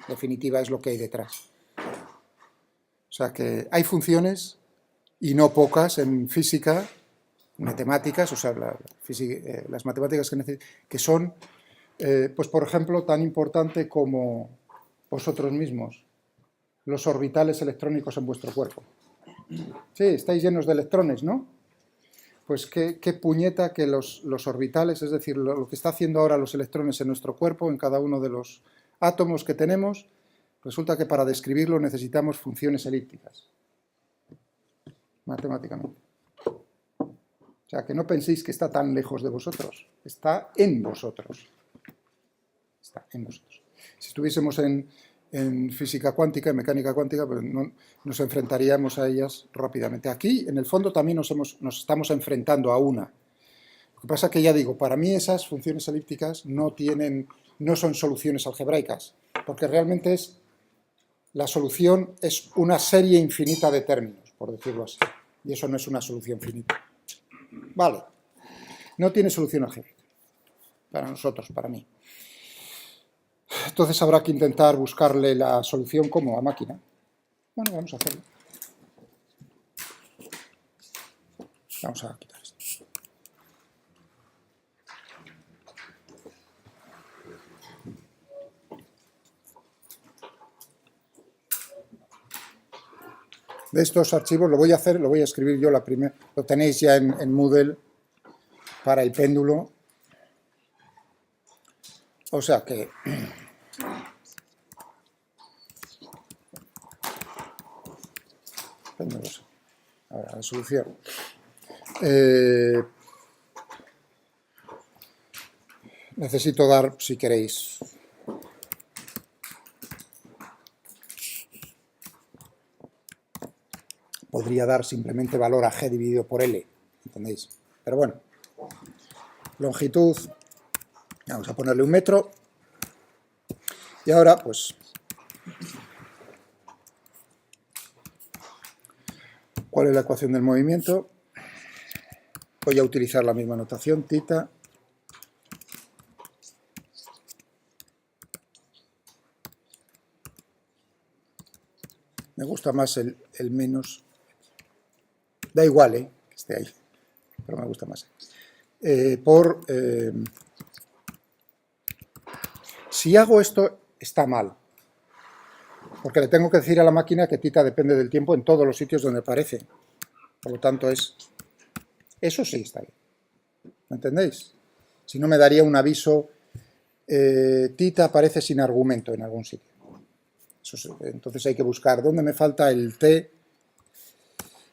definitiva, es lo que hay detrás. O sea que hay funciones, y no pocas, en física, matemáticas, o sea, las matemáticas que son, pues por ejemplo, tan importante como vosotros mismos, los orbitales electrónicos en vuestro cuerpo. Sí, estáis llenos de electrones, ¿no? Pues qué puñeta que los orbitales, es decir, lo que está haciendo ahora los electrones en nuestro cuerpo, en cada uno de los átomos que tenemos, resulta que para describirlo necesitamos funciones elípticas, matemáticamente. O sea, que no penséis que está tan lejos de vosotros, está en vosotros. Está en vosotros. Si estuviésemos en física cuántica, en mecánica cuántica, pues nos enfrentaríamos a ellas rápidamente. Aquí, en el fondo, también nos estamos enfrentando a una. Lo que pasa es que, ya digo, para mí esas funciones elípticas no son soluciones algebraicas, porque realmente la solución es una serie infinita de términos, por decirlo así, y eso no es una solución finita. Vale, no tiene solución algebraica, para nosotros, para mí. Entonces habrá que intentar buscarle la solución como a máquina. Bueno, vamos a hacerlo. Vamos a quitar esto. De estos archivos lo voy a escribir yo la primera. Lo tenéis ya en Moodle para el péndulo. O sea que... Ahora, la solución. Necesito dar, si queréis, podría dar simplemente valor a g dividido por L, ¿entendéis? Pero bueno, longitud, vamos a ponerle 1 metro, y ahora, pues, ¿cuál es la ecuación del movimiento? Voy a utilizar la misma notación, tita. Me gusta más el menos. Da igual, que esté ahí, pero me gusta más. Si hago esto, está mal. Porque le tengo que decir a la máquina que tita depende del tiempo en todos los sitios donde aparece. Por lo tanto, eso sí está bien. ¿Me entendéis? Si no, me daría un aviso, tita aparece sin argumento en algún sitio. Entonces hay que buscar dónde me falta el t.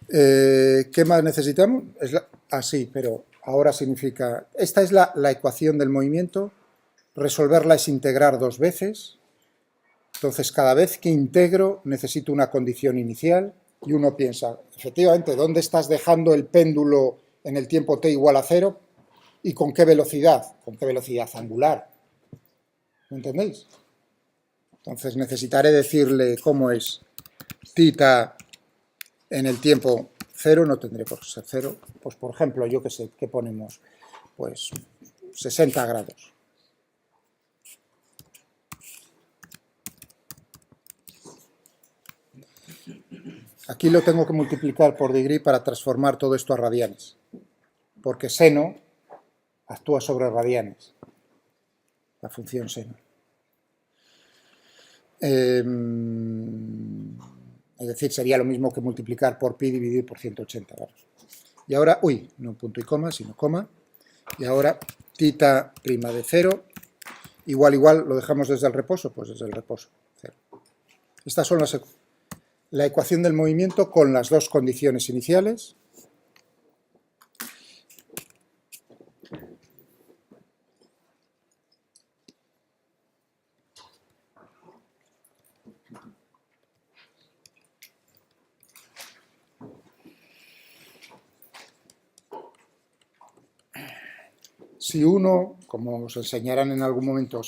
¿Qué más necesitamos? Sí, pero ahora significa... Esta es la ecuación del movimiento. Resolverla es integrar 2 veces. Entonces, cada vez que integro, necesito una condición inicial. Y uno piensa, efectivamente, ¿dónde estás dejando el péndulo en el tiempo t igual a 0? ¿Y con qué velocidad? ¿Con qué velocidad angular? ¿Me entendéis? Entonces necesitaré decirle cómo es tita en el tiempo 0, no tendré por ser 0. Pues por ejemplo, yo qué sé, ¿qué ponemos? Pues 60 grados. Aquí lo tengo que multiplicar por degree para transformar todo esto a radianes, porque seno actúa sobre radianes, la función seno. Es decir, sería lo mismo que multiplicar por pi dividido por 180. Vamos. Y ahora, no punto y coma, sino coma. Y ahora, tita prima de 0, igual, ¿lo dejamos desde el reposo? Pues desde el reposo, 0. Estas son la ecuación del movimiento con las dos condiciones iniciales. si uno, como os enseñarán en algún momento,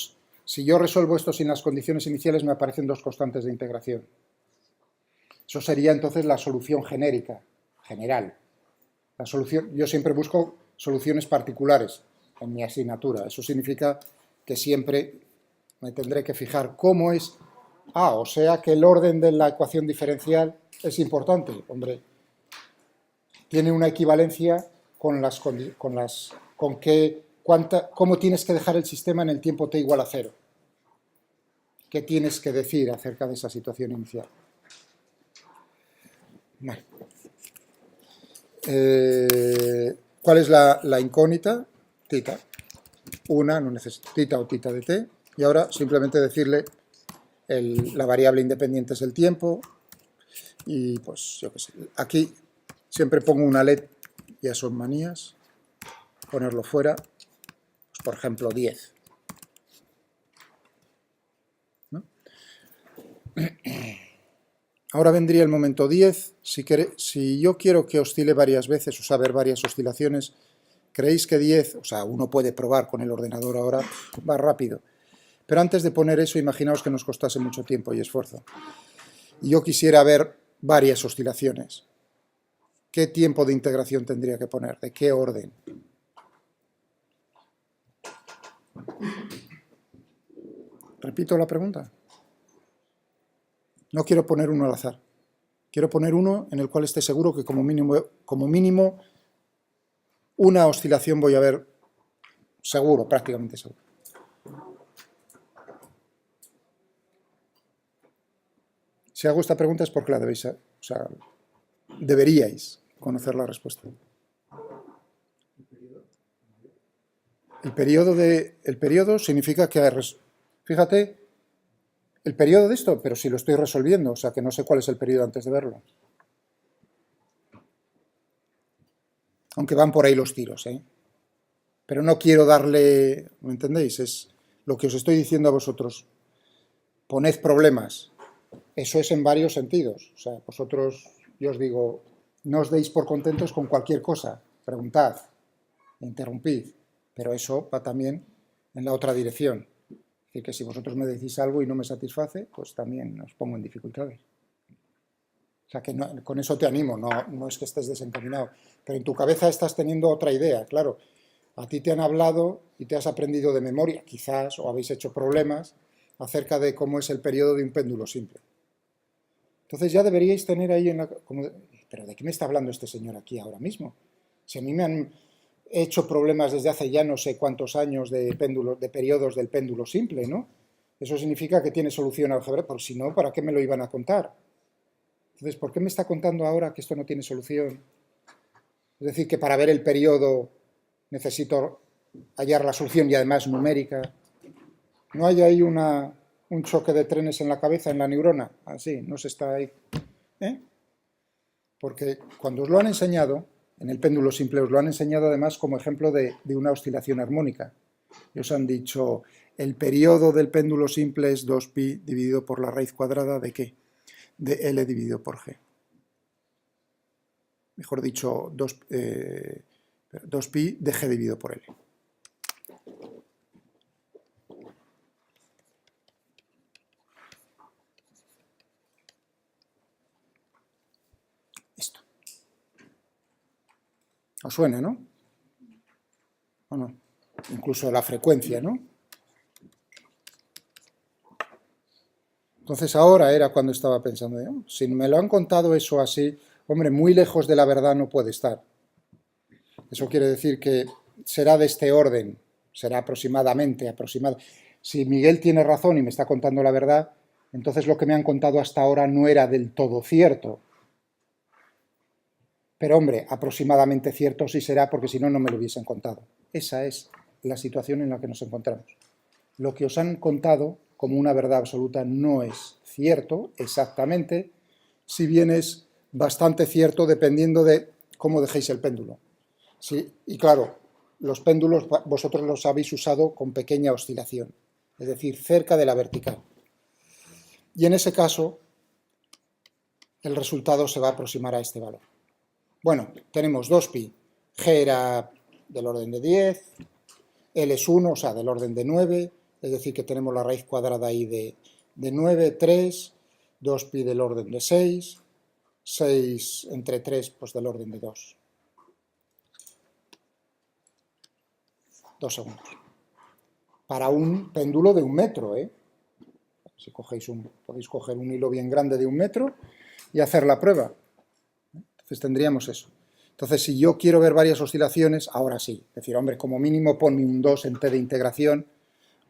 si yo resuelvo esto sin las condiciones iniciales, me aparecen dos constantes de integración. Eso sería entonces la solución genérica, general. La solución, yo siempre busco soluciones particulares en mi asignatura. Eso significa que siempre me tendré que fijar cómo es. O sea que el orden de la ecuación diferencial es importante. Hombre, tiene una equivalencia cómo tienes que dejar el sistema en el tiempo t igual a 0. ¿Qué tienes que decir acerca de esa situación inicial? Vale. ¿Cuál es la incógnita? Tita. Una, no necesito tita o tita de t. Y ahora simplemente decirle la variable independiente es el tiempo. Y pues yo qué sé. Aquí siempre pongo una LED, ya son manías. Ponerlo fuera. Pues, por ejemplo, 10. ¿No? Ahora vendría el momento 10. Si yo quiero que oscile varias veces, o sea, ver varias oscilaciones, ¿creéis que 10, o sea, uno puede probar con el ordenador ahora, va rápido? Pero antes de poner eso, imaginaos que nos costase mucho tiempo y esfuerzo. Y yo quisiera ver varias oscilaciones. ¿Qué tiempo de integración tendría que poner? ¿De qué orden? Repito la pregunta. No quiero poner uno al azar. Quiero poner uno en el cual esté seguro que como mínimo una oscilación voy a ver seguro, prácticamente seguro. Si hago esta pregunta es porque la deberíais conocer la respuesta. El periodo significa que, fíjate, el periodo de esto, pero si lo estoy resolviendo, o sea que no sé cuál es el periodo antes de verlo. Aunque van por ahí los tiros, ¿eh? Pero no quiero darle, ¿me entendéis? Es lo que os estoy diciendo a vosotros. Poned problemas. Eso es en varios sentidos. O sea, vosotros, yo os digo, no os deis por contentos con cualquier cosa. Preguntad, interrumpid. Pero eso va también en la otra dirección. Es decir, que si vosotros me decís algo y no me satisface, pues también os pongo en dificultades. O sea, que no, con eso te animo, no es que estés desencaminado. Pero en tu cabeza estás teniendo otra idea, claro. A ti te han hablado y te has aprendido de memoria, quizás, o habéis hecho problemas, acerca de cómo es el periodo de un péndulo simple. Entonces ya deberíais tener ahí ¿pero de qué me está hablando este señor aquí ahora mismo? Si a mí me han hecho problemas desde hace ya no sé cuántos años de periodos del péndulo simple, ¿no? Eso significa que tiene solución algebraica, por si no, ¿para qué me lo iban a contar? Entonces, ¿por qué me está contando ahora que esto no tiene solución? Es decir, que para ver el periodo necesito hallar la solución y además numérica. ¿No hay ahí un choque de trenes en la cabeza, en la neurona? Así, no se está ahí. Porque cuando os lo han enseñado, en el péndulo simple os lo han enseñado además como ejemplo de una oscilación armónica. Y os han dicho, el periodo del péndulo simple es 2pi dividido por la raíz cuadrada ¿de qué? De L dividido por G. Mejor dicho, 2pi de G dividido por L. Esto. ¿Os suena, no? ¿O no? Incluso la frecuencia, ¿no? Entonces ahora era cuando estaba pensando, si me lo han contado eso así, hombre, muy lejos de la verdad no puede estar. Eso quiere decir que será de este orden, será aproximadamente. Si Miguel tiene razón y me está contando la verdad, entonces lo que me han contado hasta ahora no era del todo cierto. Pero hombre, aproximadamente cierto sí será, porque si no, no me lo hubiesen contado. Esa es la situación en la que nos encontramos. Lo que os han contado como una verdad absoluta no es cierto exactamente, si bien es bastante cierto dependiendo de cómo dejéis el péndulo. Sí, y claro, los péndulos vosotros los habéis usado con pequeña oscilación, es decir, cerca de la vertical. Y en ese caso, el resultado se va a aproximar a este valor. Bueno, tenemos 2pi, G era del orden de 10, L es 1, o sea, del orden de 9, es decir, que tenemos la raíz cuadrada ahí de 9, 3, 2pi del orden de 6, 6 entre 3, pues del orden de 2. 2 segundos. Para un péndulo de 1 metro, ¿eh? Si cogéis podéis coger un hilo bien grande de 1 metro y hacer la prueba. Entonces tendríamos eso. Entonces, si yo quiero ver varias oscilaciones, ahora sí. Es decir, hombre, como mínimo ponme un 2 en T de integración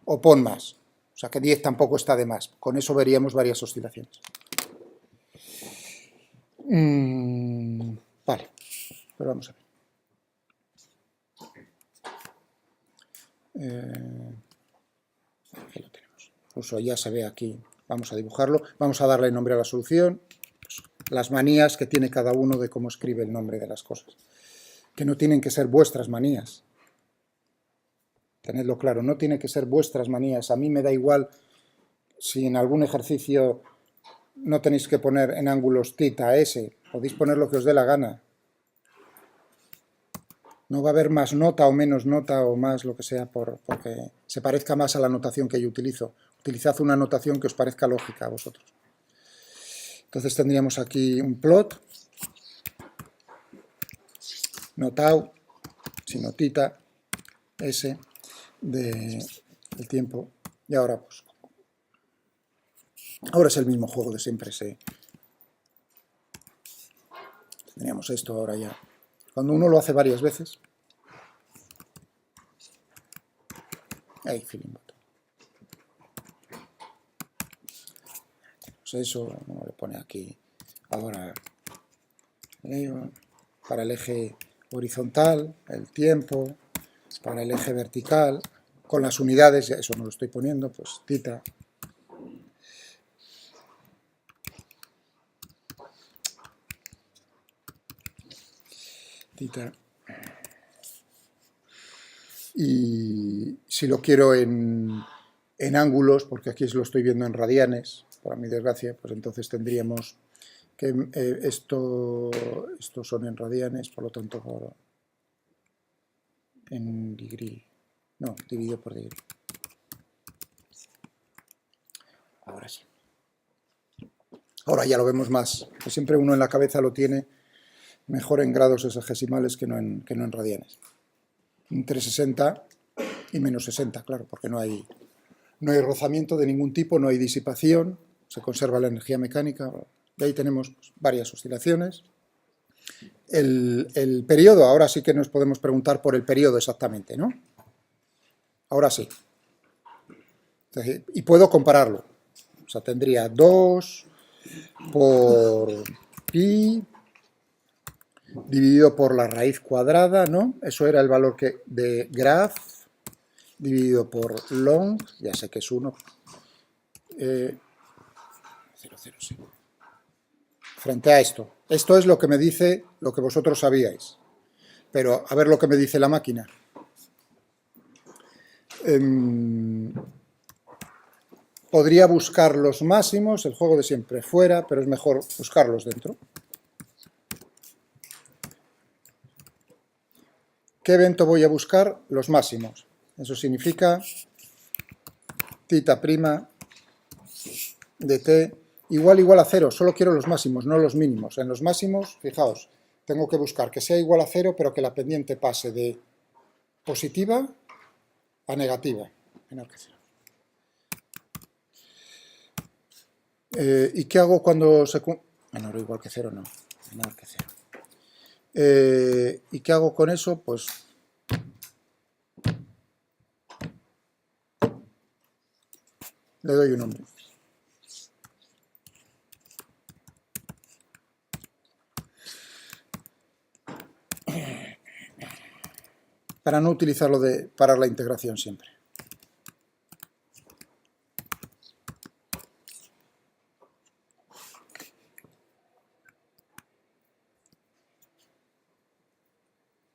o pon más. O sea, que 10 tampoco está de más. Con eso veríamos varias oscilaciones. Vale, pero vamos a ver. Aquí lo tenemos. Incluso ya se ve aquí. Vamos a dibujarlo. Vamos a darle nombre a la solución. Pues, las manías que tiene cada uno de cómo escribe el nombre de las cosas. Que no tienen que ser vuestras manías. Tenedlo claro, no tiene que ser vuestras manías. A mí me da igual si en algún ejercicio no tenéis que poner en ángulos θ, S. Podéis poner lo que os dé la gana. No va a haber más nota o menos nota o más lo que sea porque se parezca más a la notación que yo utilizo. Utilizad una notación que os parezca lógica a vosotros. Entonces tendríamos aquí un plot, no tau, sino θ, S, del tiempo. Y ahora, pues, ahora es el mismo juego de siempre. Teníamos esto ahora ya. Cuando uno lo hace varias veces. Ahí, feeling button. Pues eso, uno le pone aquí. Ahora, para el eje horizontal, el tiempo, para el eje vertical, con las unidades, eso no lo estoy poniendo, pues θ. Y si lo quiero en ángulos, porque aquí lo estoy viendo en radianes, para mi desgracia, pues entonces tendríamos que estos son en radianes, por lo tanto en degree, no, dividido por degree. Ahora sí. Ahora ya lo vemos más, que siempre uno en la cabeza lo tiene mejor en grados hexagesimales que no en radianes. Entre 60 y menos 60, claro, porque no hay rozamiento de ningún tipo, no hay disipación, se conserva la energía mecánica. Y ahí tenemos pues, varias oscilaciones. El periodo, ahora sí que nos podemos preguntar por el periodo exactamente, ¿no? Ahora sí. Y puedo compararlo. O sea, tendría 2 por pi dividido por la raíz cuadrada, ¿no? Eso era el valor de graph dividido por long, ya sé que es 1. 0,0, sí. Frente a esto. Esto es lo que me dice lo que vosotros sabíais. Pero a ver lo que me dice la máquina. Podría buscar los máximos, el juego de siempre fuera, pero es mejor buscarlos dentro. ¿Qué evento voy a buscar? Los máximos. Eso significa θ' de t igual a 0. Solo quiero los máximos, no los mínimos. En los máximos, fijaos, tengo que buscar que sea igual a 0, pero que la pendiente pase de positiva a negativa. Menor que 0. ¿Y qué hago cuando se... menor o igual que 0? No, menor que 0. ¿Y qué hago con eso? Pues le doy un nombre. Para no utilizarlo de parar la integración siempre.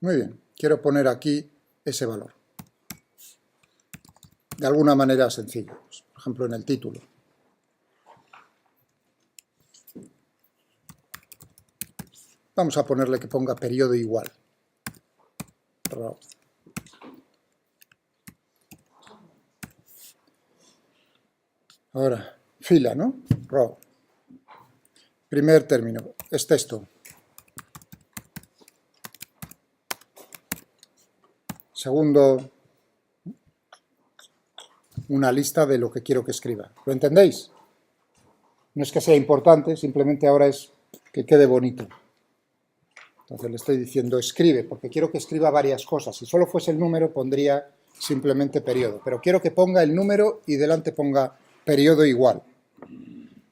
Muy bien, quiero poner aquí ese valor. De alguna manera sencilla, pues, por ejemplo en el título. Vamos a ponerle que ponga periodo igual. Ahora, fila, ¿no? Row. Primer término, es texto. Segundo, una lista de lo que quiero que escriba. ¿Lo entendéis? No es que sea importante, simplemente ahora es que quede bonito. Entonces le estoy diciendo escribe, porque quiero que escriba varias cosas. Si solo fuese el número, pondría simplemente periodo. Pero quiero que ponga el número y delante ponga periodo igual.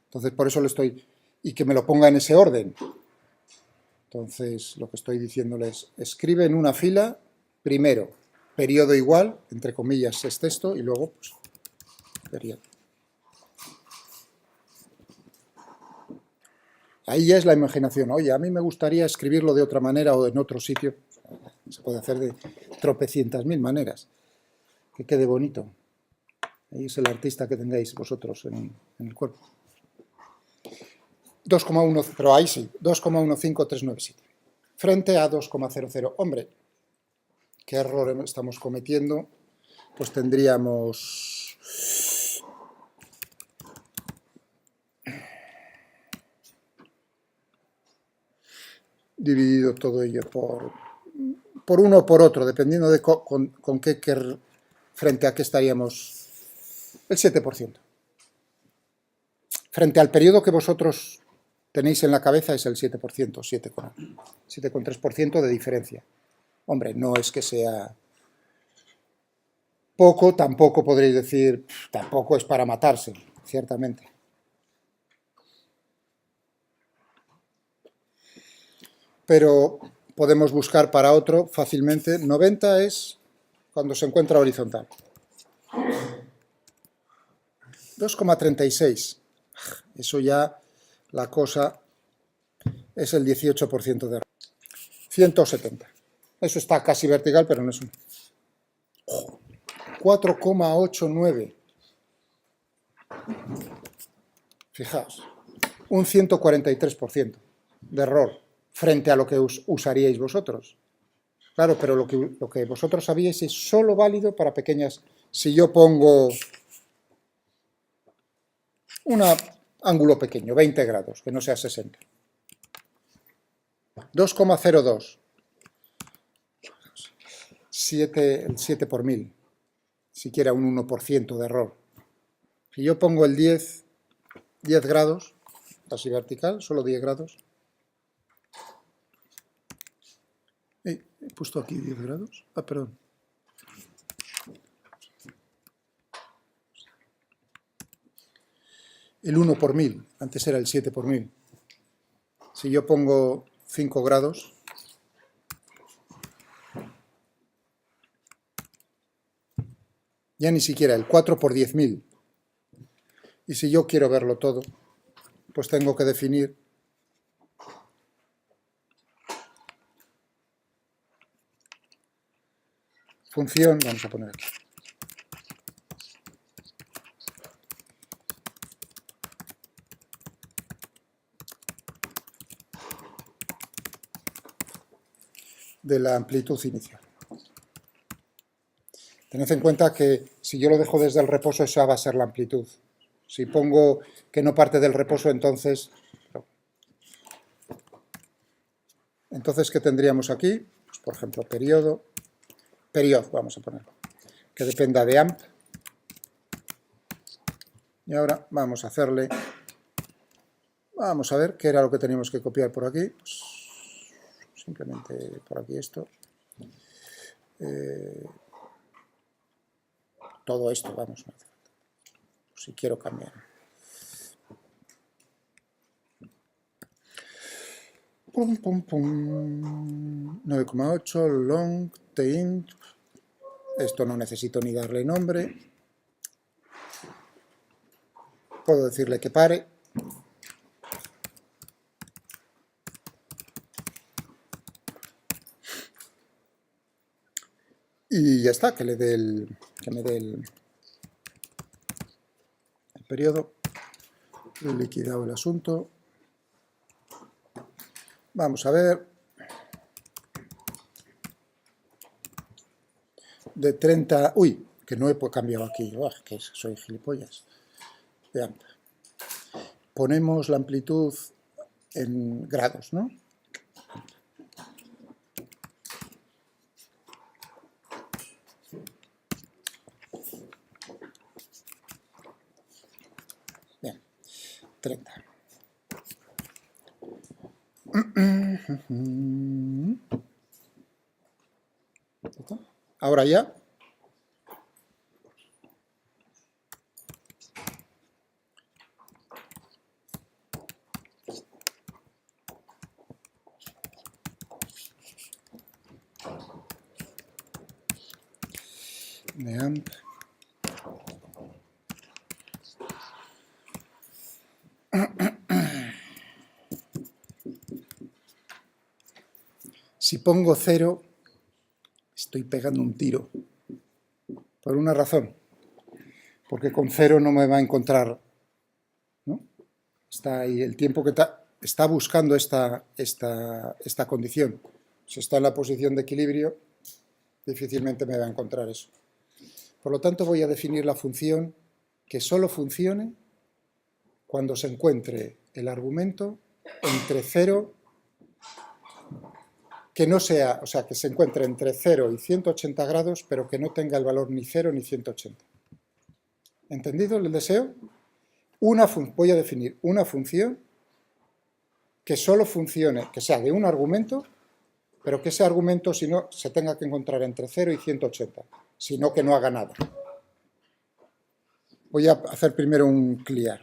Entonces por eso le estoy... Y que me lo ponga en ese orden. Entonces lo que estoy diciéndole es escribe en una fila, primero, periodo igual, entre comillas es texto, y luego pues, periodo. Ahí ya es la imaginación. Oye, a mí me gustaría escribirlo de otra manera o en otro sitio. Se puede hacer de tropecientas mil maneras. Que quede bonito. Ahí es el artista que tengáis vosotros en el cuerpo. 2,1, pero ahí sí, 2,15397. Frente a 2,00. Hombre, ¿qué error estamos cometiendo? Pues tendríamos... dividido todo ello por uno o por otro, dependiendo de con qué frente a qué estaríamos, el 7%. Frente al periodo que vosotros tenéis en la cabeza es el 7%, 7,3% de diferencia. Hombre, no es que sea poco, tampoco podréis decir, tampoco es para matarse, ciertamente. Pero podemos buscar para otro fácilmente. 90 es cuando se encuentra horizontal. 2,36. Eso ya la cosa es el 18% de error. 170. Eso está casi vertical, pero no es un... 4,89. Fijaos, un 143% de error frente a lo que usaríais vosotros. Claro, pero lo que vosotros sabíais es solo válido para pequeñas... Si yo pongo un ángulo pequeño, 20 grados, que no sea 60. 2,02. El 7 por 1000. Siquiera un 1% de error. Si yo pongo el 10 grados, así vertical, solo 10 grados. He puesto aquí 10 grados. Ah, perdón. El 1 por 1000, antes era el 7 por 1000. Si yo pongo 5 grados, ya ni siquiera el 4 por 10.000. Y si yo quiero verlo todo, pues tengo que definir función, vamos a poner aquí. De la amplitud inicial. Tened en cuenta que si yo lo dejo desde el reposo, esa va a ser la amplitud. Si pongo que no parte del reposo, entonces... Entonces, ¿qué tendríamos aquí? Pues, por ejemplo, periodo, vamos a ponerlo, que dependa de amp. Y ahora vamos a hacerle... Vamos a ver qué era lo que teníamos que copiar por aquí. Pues, simplemente por aquí esto. Todo esto, vamos, no hace falta. Si quiero cambiar. Pum, pum, pum. 9,8, long, int. Esto no necesito ni darle nombre. Puedo decirle que pare. Y ya está, que me dé el periodo. He liquidado el asunto. Vamos a ver. De 30... Uy, que no he cambiado aquí. Oh, que soy gilipollas. de AMP. Ponemos la amplitud en grados, ¿no? Bien, 30. Ahora ya. De AMP. Si pongo 0, estoy pegando un tiro. Por una razón. Porque con 0 no me va a encontrar, ¿no? Está ahí el tiempo que está buscando esta condición. Si está en la posición de equilibrio, difícilmente me va a encontrar eso. Por lo tanto, voy a definir la función que solo funcione cuando se encuentre el argumento entre 0, que no sea, o sea, que se encuentre entre 0 y 180 grados, pero que no tenga el valor ni 0 ni 180. ¿Entendido el deseo? Voy a definir una función que solo funcione, que sea de un argumento, pero que ese argumento, si no, se tenga que encontrar entre 0 y 180, sino que no haga nada. Voy a hacer primero un clear.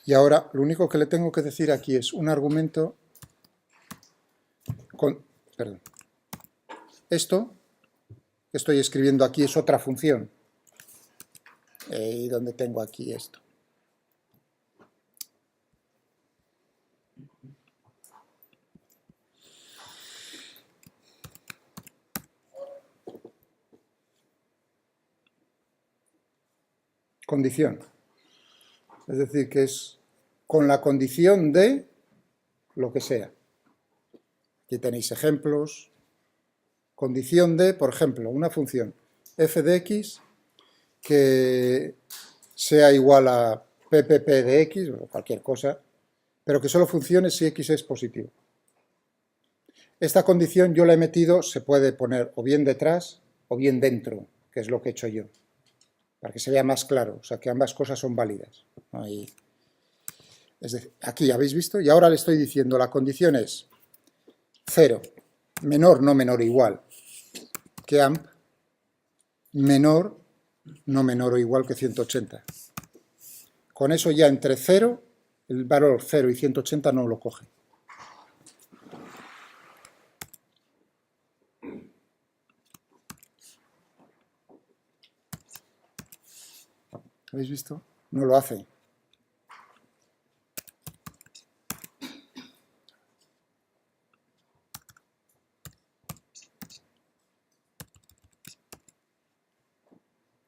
Y ahora lo único que le tengo que decir aquí es un argumento con... Perdón. Esto que estoy escribiendo aquí es otra función. ¿Y dónde tengo aquí esto? Condición. Es decir, que es con la condición de lo que sea. Aquí tenéis ejemplos. Condición de, por ejemplo, una función f de x que sea igual a ppp de x, o cualquier cosa, pero que solo funcione si x es positivo. Esta condición yo la he metido, se puede poner o bien detrás o bien dentro, que es lo que he hecho yo, para que se vea más claro, o sea, que ambas cosas son válidas. Ahí. Es decir, aquí habéis visto, y ahora le estoy diciendo, la condición es 0, menor, no menor, igual que AMP, menor, no menor o igual que 180. Con eso ya entre 0, el valor 0 y 180 no lo coge. ¿Habéis visto? No lo hace.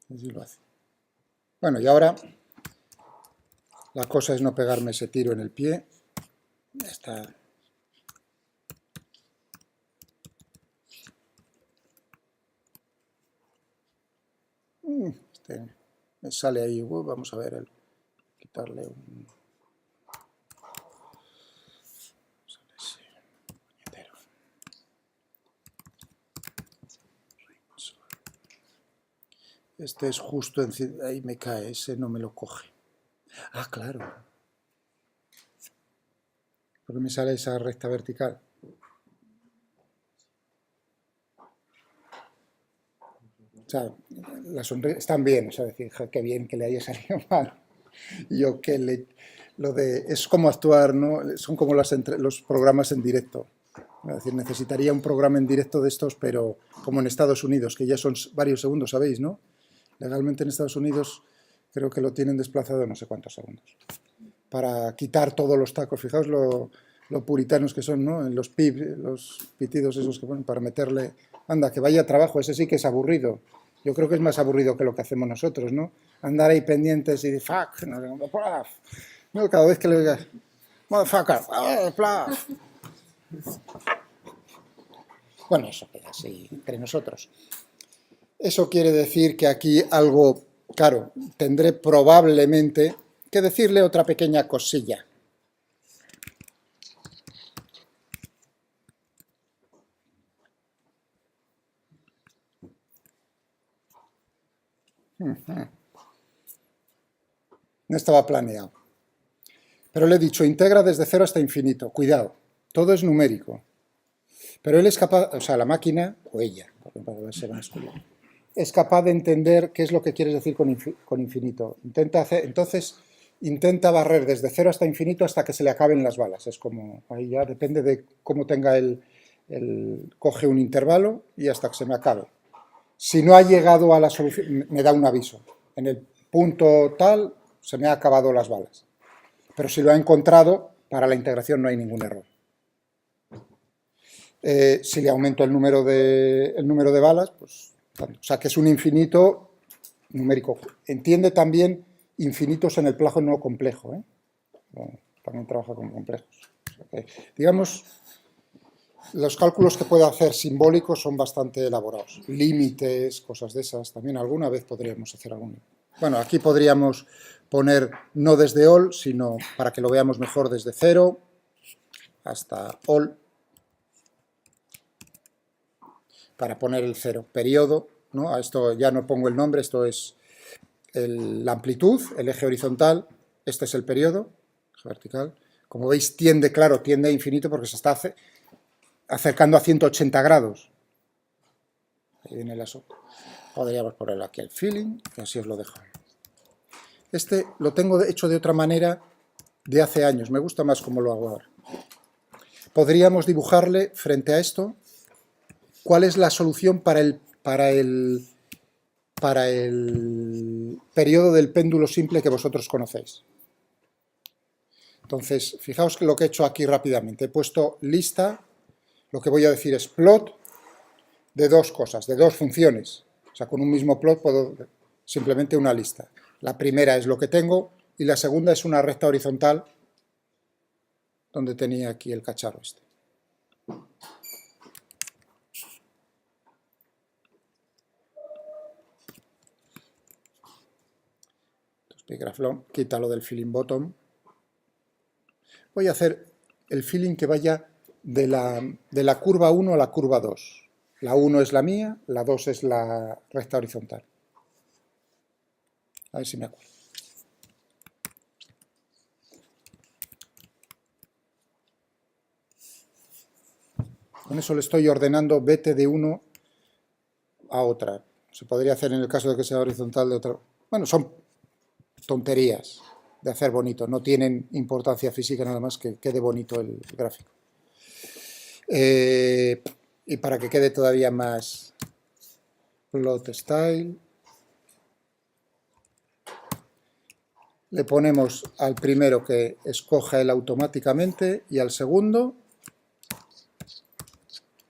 Así lo hace. Bueno, y ahora la cosa es no pegarme ese tiro en el pie. Ya está. Me sale ahí. Vamos a ver, quitarle un... Este es justo encima, ahí me cae, ese no me lo coge. Ah, claro. ¿Por qué me sale esa recta vertical? O sea, las sonrisas están bien, o sea, decir, qué bien que le haya salido mal. Yo que es como actuar, ¿no? Son como los programas en directo. Es decir, necesitaría un programa en directo de estos, pero como en Estados Unidos, que ya son varios segundos, ¿sabéis, no? Legalmente en Estados Unidos creo que lo tienen desplazado no sé cuántos segundos. Para quitar todos los tacos. Fijaos lo puritanos que son, ¿no? En los pitidos esos que ponen para meterle... Anda, que vaya trabajo, ese sí que es aburrido. Yo creo que es más aburrido que lo que hacemos nosotros, ¿no? Andar ahí pendientes y fuck, no, cada vez que le digas motherfucker, plaf. Bueno, eso queda así entre nosotros. Eso quiere decir que aquí algo, claro, tendré probablemente que decirle otra pequeña cosilla. No estaba planeado. Pero le he dicho, integra desde 0 hasta infinito. Cuidado, todo es numérico. Pero él es capaz, o sea, la máquina, o ella, para ser masculino, es capaz de entender qué es lo que quieres decir con infinito. Entonces, intenta barrer desde 0 hasta infinito hasta que se le acaben las balas. Es como, ahí ya depende de cómo tenga coge un intervalo y hasta que se me acabe. Si no ha llegado a la solución, me da un aviso. En el punto tal, se me han acabado las balas. Pero si lo ha encontrado, para la integración no hay ningún error. Si le aumento el número de balas, pues, o sea que es un infinito numérico. Entiende también infinitos en el plazo no complejo, ¿eh? Bueno, también trabaja con complejos. O sea que, digamos, los cálculos que puede hacer simbólicos son bastante elaborados. Límites, cosas de esas, también alguna vez podríamos hacer algún. Bueno, aquí podríamos poner no desde all, sino para que lo veamos mejor desde 0 hasta all. Para poner el 0, periodo, ¿no? A esto ya no pongo el nombre, esto es la amplitud, el eje horizontal, este es el periodo, eje vertical. Como veis, tiende a infinito porque se está acercando a 180 grados. Ahí viene el asunto. Podríamos ponerlo aquí el feeling, y así os lo dejo. Este lo tengo hecho de otra manera de hace años, me gusta más como lo hago ahora. Podríamos dibujarle frente a esto cuál es la solución para el periodo del péndulo simple que vosotros conocéis. Entonces, fijaos que lo que he hecho aquí rápidamente. He puesto lista, lo que voy a decir es plot de dos cosas, de dos funciones. O sea, con un mismo plot puedo simplemente una lista. La primera es lo que tengo y la segunda es una recta horizontal donde tenía aquí el cacharro este. Graflon, quita lo del filling bottom. Voy a hacer el filling que vaya de la curva 1 a la curva 2. La 1 es la mía, la 2 es la recta horizontal. A ver si me acuerdo. Con eso le estoy ordenando vete de uno a otra. Se podría hacer en el caso de que sea horizontal de otra. Bueno, son tonterías de hacer bonito, no tienen importancia física, nada más que quede bonito el gráfico. Y para que quede todavía más plot style, le ponemos al primero que escoja él automáticamente y al segundo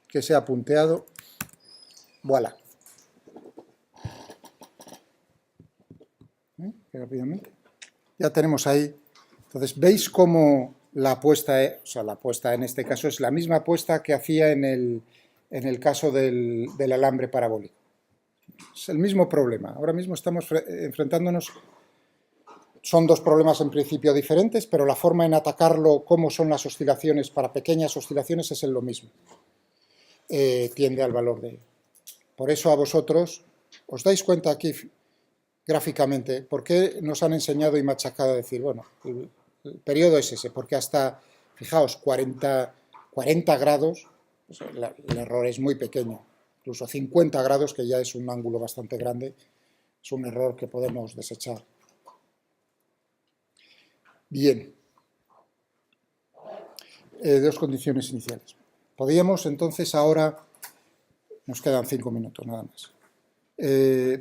que sea punteado. Voilà. Rápidamente. Ya tenemos ahí. Entonces, ¿veis cómo la apuesta, la apuesta en este caso es la misma apuesta que hacía en el caso del alambre parabólico? Es el mismo problema. Ahora mismo estamos enfrentándonos. Son dos problemas en principio diferentes, pero la forma en atacarlo, cómo son las oscilaciones para pequeñas oscilaciones, es lo mismo. Tiende al valor de. Por eso a vosotros, os dais cuenta aquí gráficamente, ¿por qué nos han enseñado y machacado a decir, bueno, el periodo es ese? Porque hasta, fijaos, 40 grados, pues el error es muy pequeño, incluso 50 grados, que ya es un ángulo bastante grande, es un error que podemos desechar. Bien, dos condiciones iniciales. Podríamos entonces ahora, nos quedan 5 minutos nada más,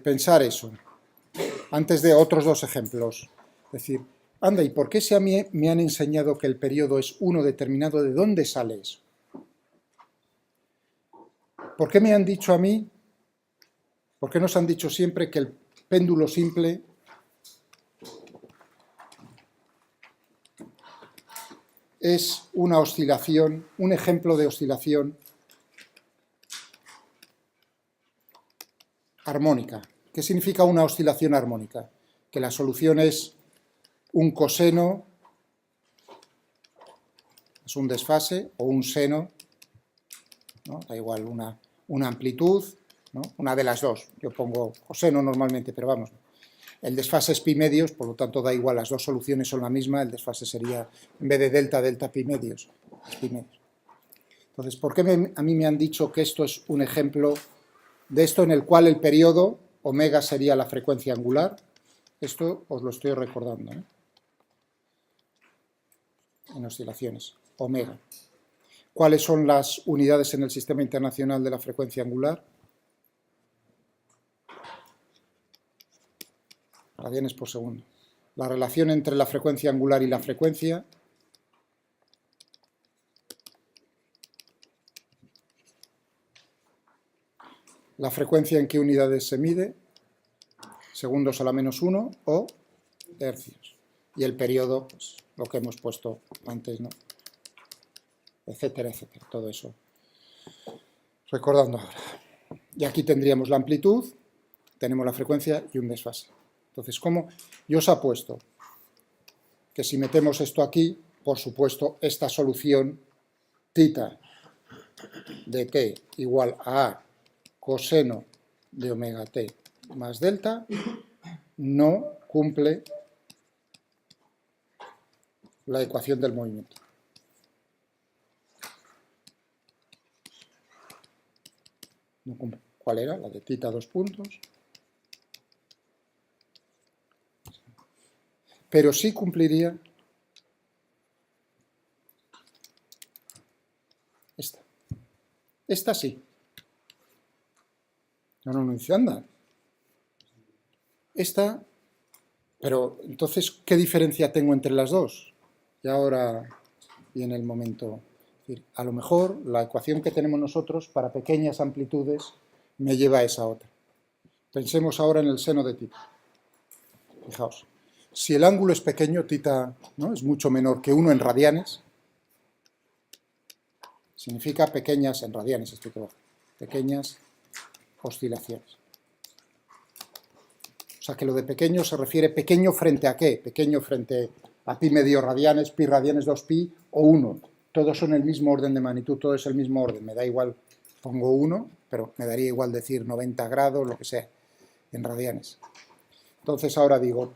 pensar eso. Antes de otros dos ejemplos, es decir, anda, ¿y por qué si a mí me han enseñado que el periodo es uno determinado? ¿De dónde sale eso? ¿Por qué me han dicho a mí, por qué nos han dicho siempre que el péndulo simple es una oscilación, un ejemplo de oscilación armónica. ¿Qué significa una oscilación armónica? Que la solución es un coseno, es un desfase, o un seno, ¿no? Da igual, una amplitud, ¿no? Una de las dos. Yo pongo coseno normalmente, pero vamos. El desfase es pi medios, por lo tanto da igual, las dos soluciones son la misma, el desfase sería, en vez de delta, delta pi medios. Es pi medios. Entonces, ¿por qué a mí me han dicho que esto es un ejemplo de esto en el cual el periodo omega sería la frecuencia angular? Esto os lo estoy recordando, ¿eh? En oscilaciones, omega. ¿Cuáles son las unidades en el Sistema Internacional de la Frecuencia Angular? Radianes por segundo. La relación entre la frecuencia angular y la frecuencia en qué unidades se mide, segundos a la -1 o hercios. Y el periodo, pues, lo que hemos puesto antes, ¿no? Etcétera, etcétera, todo eso. Recordando ahora. Y aquí tendríamos la amplitud, tenemos la frecuencia y un desfase. Entonces, ¿cómo? Yo os apuesto que si metemos esto aquí, por supuesto, esta solución θ de t igual a coseno de omega t más delta no cumple la ecuación del movimiento. No cumple. ¿Cuál era? La de θ dos puntos. Pero sí cumpliría esta. Esta sí. No dice, anda. Esta, pero entonces, ¿qué diferencia tengo entre las dos? Y ahora viene el momento. Es decir, a lo mejor la ecuación que tenemos nosotros para pequeñas amplitudes me lleva a esa otra. Pensemos ahora en el seno de θ. Fijaos. Si el ángulo es pequeño, θ, ¿no?, es mucho menor que 1 en radianes, significa pequeñas, en radianes, estoy abajo, pequeñas oscilaciones. O sea que lo de pequeño se refiere pequeño frente a qué, pequeño frente a pi medio radianes, pi radianes 2pi o 1. Todos son el mismo orden de magnitud, todo es el mismo orden, me da igual, pongo 1, pero me daría igual decir 90 grados, lo que sea, en radianes. Entonces ahora digo,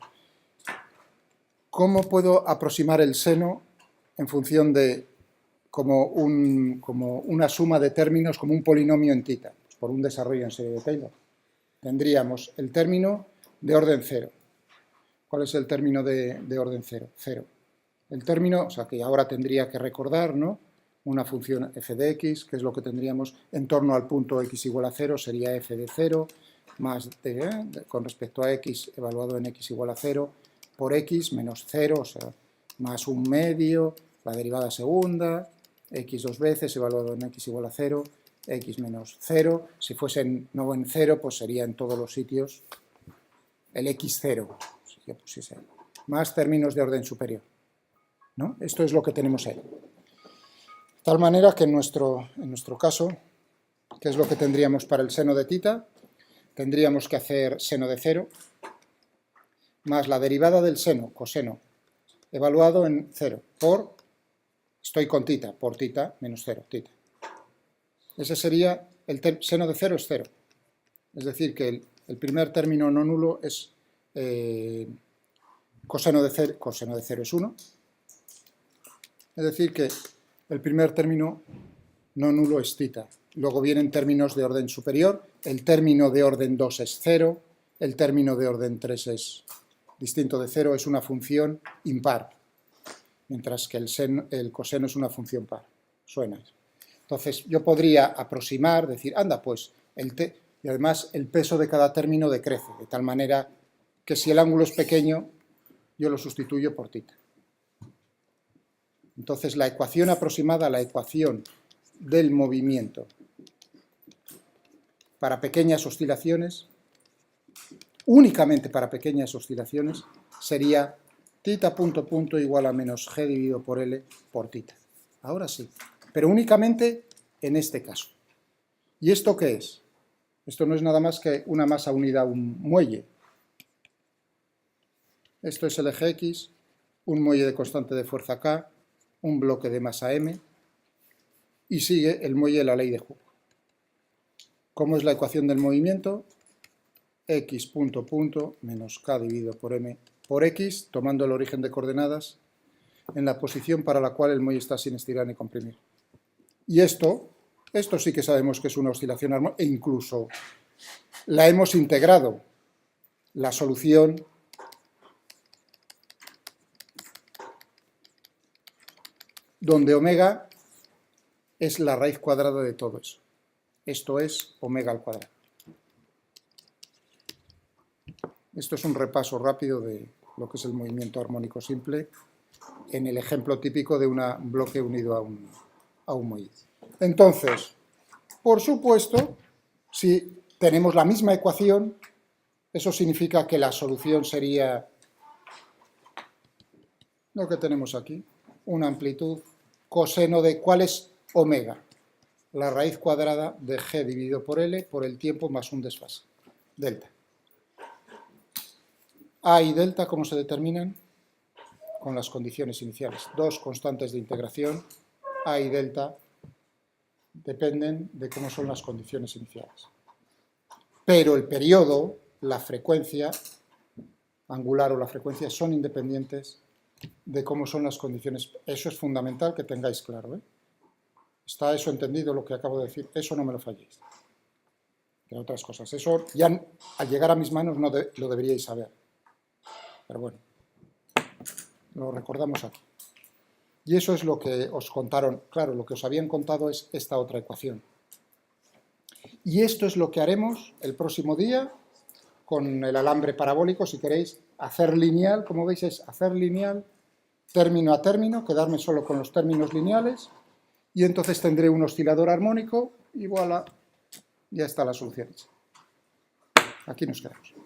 ¿cómo puedo aproximar el seno en función de como una suma de términos, como un polinomio en θ? Pues por un desarrollo en serie de Taylor. Tendríamos el término de orden 0. ¿Cuál es el término de orden 0? 0. El término, o sea que ahora tendría que recordar, ¿no?, una función f de x, que es lo que tendríamos en torno al punto x igual a 0, sería f de 0, más con respecto a x evaluado en x igual a 0, por x menos 0, o sea, más un medio, la derivada segunda, x dos veces evaluado en x igual a 0, x menos 0, si fuesen no en 0, pues sería en todos los sitios el x0, si yo pusiese ahí, más términos de orden superior, ¿no? Esto es lo que tenemos ahí. De tal manera que en nuestro caso, ¿qué es lo que tendríamos para el seno de θ? Tendríamos que hacer seno de 0, más la derivada del seno, coseno, evaluado en 0, por, estoy con θ, por θ menos 0, θ. Ese sería, el seno de 0 es 0. Es decir, que el primer término no nulo es coseno de 0 es 1. Es decir, que el primer término no nulo es θ. Luego vienen términos de orden superior, el término de orden 2 es 0, el término de orden 3 es distinto de 0, es una función impar, mientras que el coseno es una función par. Suena. Entonces yo podría aproximar, decir, anda, pues, y además el peso de cada término decrece, de tal manera que si el ángulo es pequeño, yo lo sustituyo por θ. Entonces la ecuación aproximada, la ecuación del movimiento para pequeñas oscilaciones, únicamente para pequeñas oscilaciones, sería θ punto punto igual a menos g dividido por L por θ. Ahora sí, pero únicamente en este caso. ¿Y esto qué es? Esto no es nada más que una masa unida a un muelle. Esto es el eje X, un muelle de constante de fuerza K, un bloque de masa M, y sigue el muelle de la ley de Hooke. ¿Cómo es la ecuación del movimiento? X punto punto menos K dividido por M por X, tomando el origen de coordenadas en la posición para la cual el muelle está sin estirar ni comprimir. Y esto sí que sabemos que es una oscilación armónica, e incluso la hemos integrado. La solución donde omega es la raíz cuadrada de todo eso. Esto es omega al cuadrado. Esto es un repaso rápido de lo que es el movimiento armónico simple en el ejemplo típico de un bloque unido a un muelle. Entonces, por supuesto, si tenemos la misma ecuación, eso significa que la solución sería lo que tenemos aquí, una amplitud coseno de ¿cuál es omega? La raíz cuadrada de G dividido por L por el tiempo más un desfase, delta. A y delta, ¿cómo se determinan? Con las condiciones iniciales. Dos constantes de integración, A y delta, dependen de cómo son las condiciones iniciales. Pero el periodo, la frecuencia angular o la frecuencia son independientes de cómo son las condiciones. Eso es fundamental que tengáis claro, ¿eh? ¿Está eso entendido lo que acabo de decir? Eso no me lo falléis. Entre otras cosas. Eso ya al llegar a mis manos no lo deberíais saber. Pero bueno, lo recordamos aquí. Y eso es lo que os contaron. Claro, lo que os habían contado es esta otra ecuación. Y esto es lo que haremos el próximo día con el alambre parabólico, si queréis, hacer lineal, como veis es hacer lineal, término a término, quedarme solo con los términos lineales, y entonces tendré un oscilador armónico y voilà, ya está la solución hecha. Aquí nos quedamos.